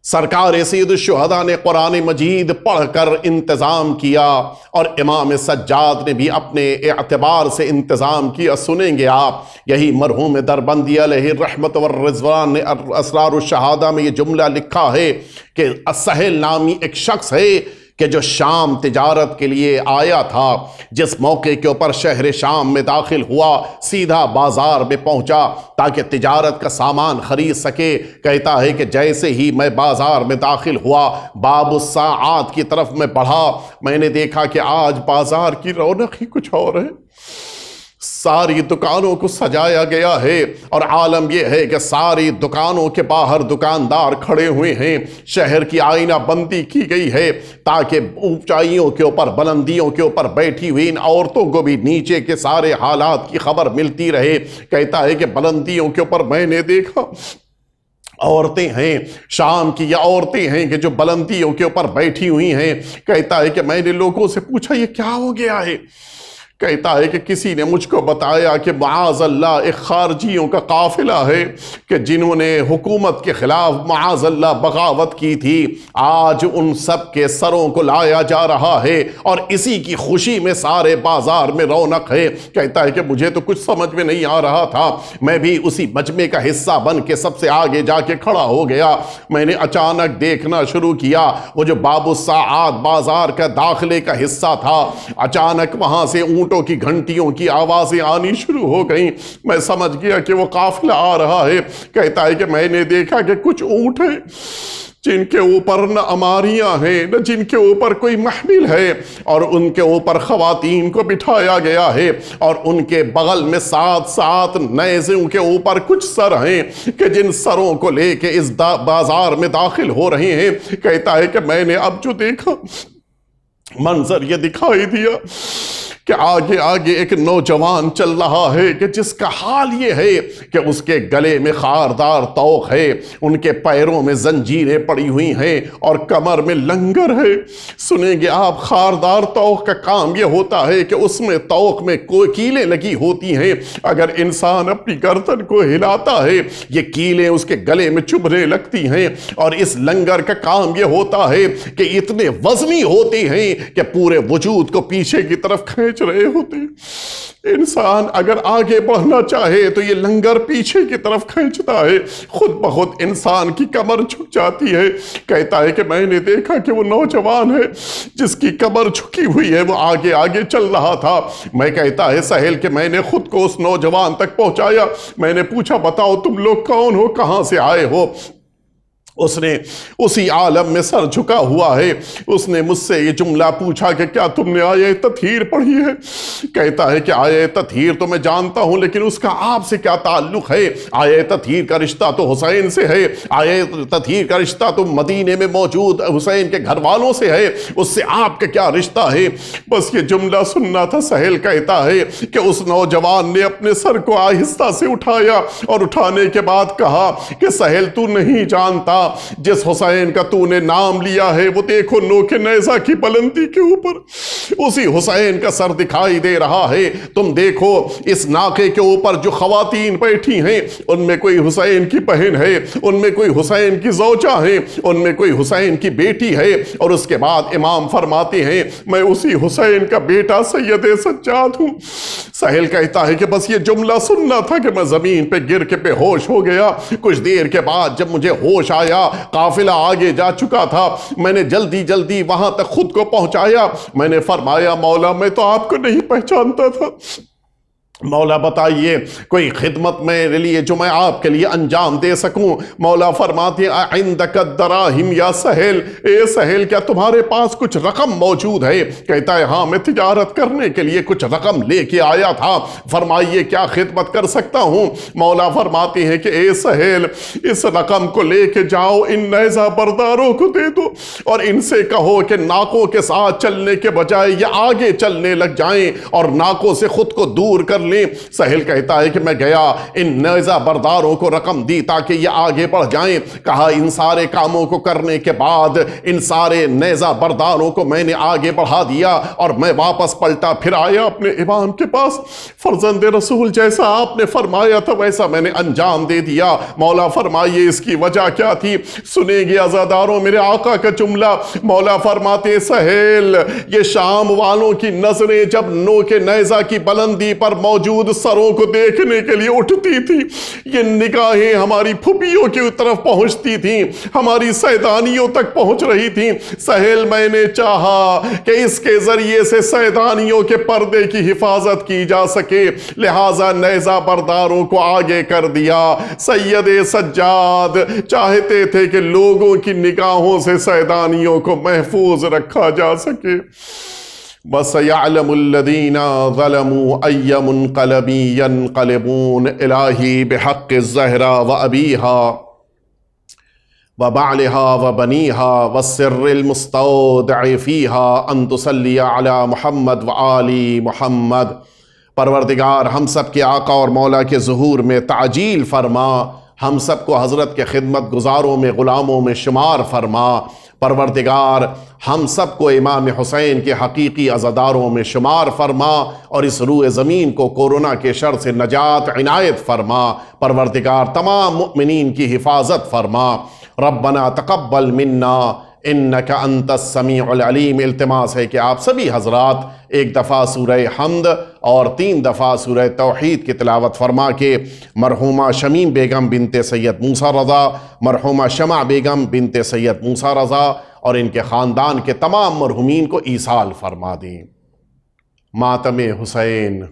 سرکار سید الشہداء نے قرآن مجید پڑھ کر انتظام کیا، اور امام سجاد نے بھی اپنے اعتبار سے انتظام کیا۔ سنیں گے آپ، یہی مرحوم دربندی علیہ الرحمت والرضوان نے اسرار الشہادہ میں یہ جملہ لکھا ہے کہ سہل نامی ایک شخص ہے کہ جو شام تجارت کے لیے آیا تھا، جس موقع کے اوپر شہر شام میں داخل ہوا سیدھا بازار میں پہنچا تاکہ تجارت کا سامان خرید سکے۔ کہتا ہے کہ جیسے ہی میں بازار میں داخل ہوا، باب الساعات کی طرف میں بڑھا، میں نے دیکھا کہ آج بازار کی رونق ہی کچھ اور ہے، ساری دکانوں کو سجایا گیا ہے، اور عالم یہ ہے کہ ساری دکانوں کے باہر دکاندار کھڑے ہوئے ہیں، شہر کی آئینہ بندی کی گئی ہے تاکہ اونچائیوں کے اوپر بلندیوں کے اوپر بیٹھی ہوئی ان عورتوں کو بھی نیچے کے سارے حالات کی خبر ملتی رہے۔ کہتا ہے کہ بلندیوں کے اوپر میں نے دیکھا عورتیں ہیں شام کی، یا عورتیں ہیں کہ جو بلندیوں کے اوپر بیٹھی ہوئی ہیں. کہتا ہے کہ میں نے لوگوں سے پوچھا یہ کیا ہو گیا ہے؟ کہتا ہے کہ کسی نے مجھ کو بتایا کہ معاذ اللہ ایک خارجیوں کا قافلہ ہے کہ جنہوں نے حکومت کے خلاف معاذ اللہ بغاوت کی تھی، آج ان سب کے سروں کو لایا جا رہا ہے اور اسی کی خوشی میں سارے بازار میں رونق ہے. کہتا ہے کہ مجھے تو کچھ سمجھ میں نہیں آ رہا تھا، میں بھی اسی مجمع کا حصہ بن کے سب سے آگے جا کے کھڑا ہو گیا. میں نے اچانک دیکھنا شروع کیا وہ جو باب الساعات بازار کا داخلے کا حصہ تھا، اچانک وہاں سے اونٹوں کی گھنٹیوں کی آوازیں آنی شروع ہو گئیں. میں سمجھ گیا کہ وہ قافلہ آ رہا ہے. کہتا ہے کہ میں نے دیکھا کہ کچھ اونٹ ہیں جن کے اوپر نہ اماریاں ہیں نہ جن کے اوپر کوئی محمل ہے، اور ان کے اوپر خواتین کو بٹھایا گیا ہے، اور ان کے بغل میں ساتھ ساتھ نیزوں کے اوپر کچھ سر ہیں کہ جن سروں کو لے کے اس بازار میں داخل ہو رہے ہیں. کہتا ہے کہ میں نے اب جو دیکھا منظر یہ دکھائی دیا کہ آگے آگے ایک نوجوان چل رہا ہے کہ جس کا حال یہ ہے کہ اس کے گلے میں خاردار طوق ہے، ان کے پیروں میں زنجیریں پڑی ہوئی ہیں اور کمر میں لنگر ہے. سنیں گے آپ، خاردار طوق کا کام یہ ہوتا ہے کہ اس میں طوق میں کوئی کیلیں لگی ہوتی ہیں. اگر انسان اپنی گردن کو ہلاتا ہے یہ کیلیں اس کے گلے میں چبھنے لگتی ہیں، اور اس لنگر کا کام یہ ہوتا ہے کہ اتنے وزنی ہوتے ہیں کہ پورے وجود کو پیچھے کی طرف کھینچ رہے ہوتے ہیں. انسان اگر آگے بڑھنا چاہے تو یہ لنگر پیچھے کی طرف کھینچتا ہے، خود بخود انسان کی کمر جھک جاتی ہے. کہتا ہے کہ میں نے دیکھا کہ وہ نوجوان ہے جس کی کمر جھکی ہوئی ہے وہ آگے آگے چل رہا تھا. میں کہتا ہے سہیل کہ میں نے خود کو اس نوجوان تک پہنچایا. میں نے پوچھا بتاؤ تم لوگ کون ہو، کہاں سے آئے ہو؟ اس نے اسی عالم میں سر جھکا ہوا ہے. اس نے مجھ سے یہ جملہ پوچھا کہ کیا تم نے آیہ تطہیر پڑھی ہے؟ کہتا ہے کہ آیہ تطہیر تو میں جانتا ہوں لیکن اس کا آپ سے کیا تعلق ہے؟ آیہ تطہیر کا رشتہ تو حسین سے ہے، آیہ تطہیر کا رشتہ تو مدینے میں موجود حسین کے گھر والوں سے ہے، اس سے آپ کا کیا رشتہ ہے؟ بس یہ جملہ سننا تھا. سہیل کہتا ہے کہ اس نوجوان نے اپنے سر کو آہستہ سے اٹھایا اور اٹھانے کے بعد کہا کہ سہیل تو نہیں جانتا جس حسین کا تو نے نام لیا ہے وہ دیکھو نوک نیزہ کی بلندی کے اوپر اسی حسین کا سر دکھائی دے رہا ہے. تم دیکھو اس ناقے کے اوپر جو خواتین بیٹھی ہیں ان میں کوئی حسین کی بہن ہے، ان میں کوئی حسین کی زوجہ ہے، ان میں کوئی حسین کی بیٹی ہے. اور اس کے بعد امام فرماتے ہیں میں اسی حسین کا بیٹا سید سجاد ہوں. سہیل کہتا ہے کہ بس یہ جملہ سننا تھا کہ میں زمین پہ گر کے بے ہوش ہو گیا. کچھ دیر کے بعد جب مجھے ہوش آیا قافلہ آگے جا چکا تھا، میں نے جلدی جلدی وہاں تک خود کو پہنچایا. میں نے فرمایا مولا میں تو آپ کو نہیں پہچانتا تھا، مولا بتائیے کوئی خدمت میرے لیے جو میں آپ کے لیے انجام دے سکوں. مولا فرماتے ہیں عندک الدراہم یا سہیل، اے سہیل کیا تمہارے پاس کچھ رقم موجود ہے؟ کہتا ہے ہاں میں تجارت کرنے کے لیے کچھ رقم لے کے آیا تھا. فرمائیے کیا خدمت کر سکتا ہوں؟ مولا فرماتے ہیں کہ اے سہیل اس رقم کو لے کے جاؤ ان نیزہ برداروں کو دے دو اور ان سے کہو کہ ناکوں کے ساتھ چلنے کے بجائے یہ آگے چلنے لگ جائیں اور ناکوں سے خود کو دور کر لیں. سہیل کہتا ہے کہ میں گیا ان نیزہ برداروں کو رقم دی تاکہ یہ آگے بڑھ جائیں. کہا ان سارے کاموں کو کرنے کے بعد ان سارے نیزہ برداروں کو میں نے آگے بڑھا دیا اور میں واپس پلٹا پھر آیا اپنے امام کے پاس. فرزند رسول جیسا آپ نے فرمایا تھا ویسا میں نے انجام دے دیا. مولا فرمائیے اس کی وجہ کیا تھی؟ سنیں گے عزاداروں میرے آقا کا جملہ. مولا فرماتے سہیل یہ شام والوں کی نظریں جب نوک نیزہ کی بلندی پر موجود سروں کو دیکھنے کے لیے اٹھتی تھی، یہ نگاہیں ہماری پھپھیوں کی طرف پہنچتی تھیں، ہماری سیدانیوں تک پہنچ رہی تھیں. سہیل میں نے چاہا کہ اس کے ذریعے سے سیدانیوں کے پردے کی حفاظت کی جا سکے، لہٰذا نیزہ برداروں کو آگے کر دیا. سید سجاد چاہتے تھے کہ لوگوں کی نگاہوں سے سیدانیوں کو محفوظ رکھا جا سکے. وَسَيَعْلَمُ الَّذِينَ ظَلَمُوا أَيَّ مُنْقَلَبٍ يَنْقَلِبُونَ إِلَٰهِ بِحَقِّ الزَّهْرَى وَأَبِيهَا وَبَعْلِهَا وَبَنِيهَا وَالسِّرِّ الْمُسْتَوْدَعِ فِيهَا أَن تُصَلِّيَ عَلَى مُحَمَّدْ وَآلِ مُحَمَّدْ. پروردگار ہم سب کے آقا اور مولا کے ظہور میں تعجیل فرما، ہم سب کو حضرت کے خدمت گزاروں میں غلاموں میں شمار فرما۔ پروردگار ہم سب کو امام حسین کے حقیقی عزاداروں میں شمار فرما اور اس روئے زمین کو کورونا کے شر سے نجات عنایت فرما۔ پروردگار تمام مؤمنین کی حفاظت فرما۔ ربنا تقبل منا انک انت السمیع العلیم۔ التماس ہے کہ آپ سبھی حضرات ایک دفعہ سورہ حمد اور 3 دفعہ سورہ توحید کی تلاوت فرما کے مرحومہ شمیم بیگم بنت سید موسیٰ رضا، مرحومہ شمع بیگم بنت سید موسیٰ رضا اور ان کے خاندان کے تمام مرحومین کو ایصال فرما دیں۔ ماتم حسین۔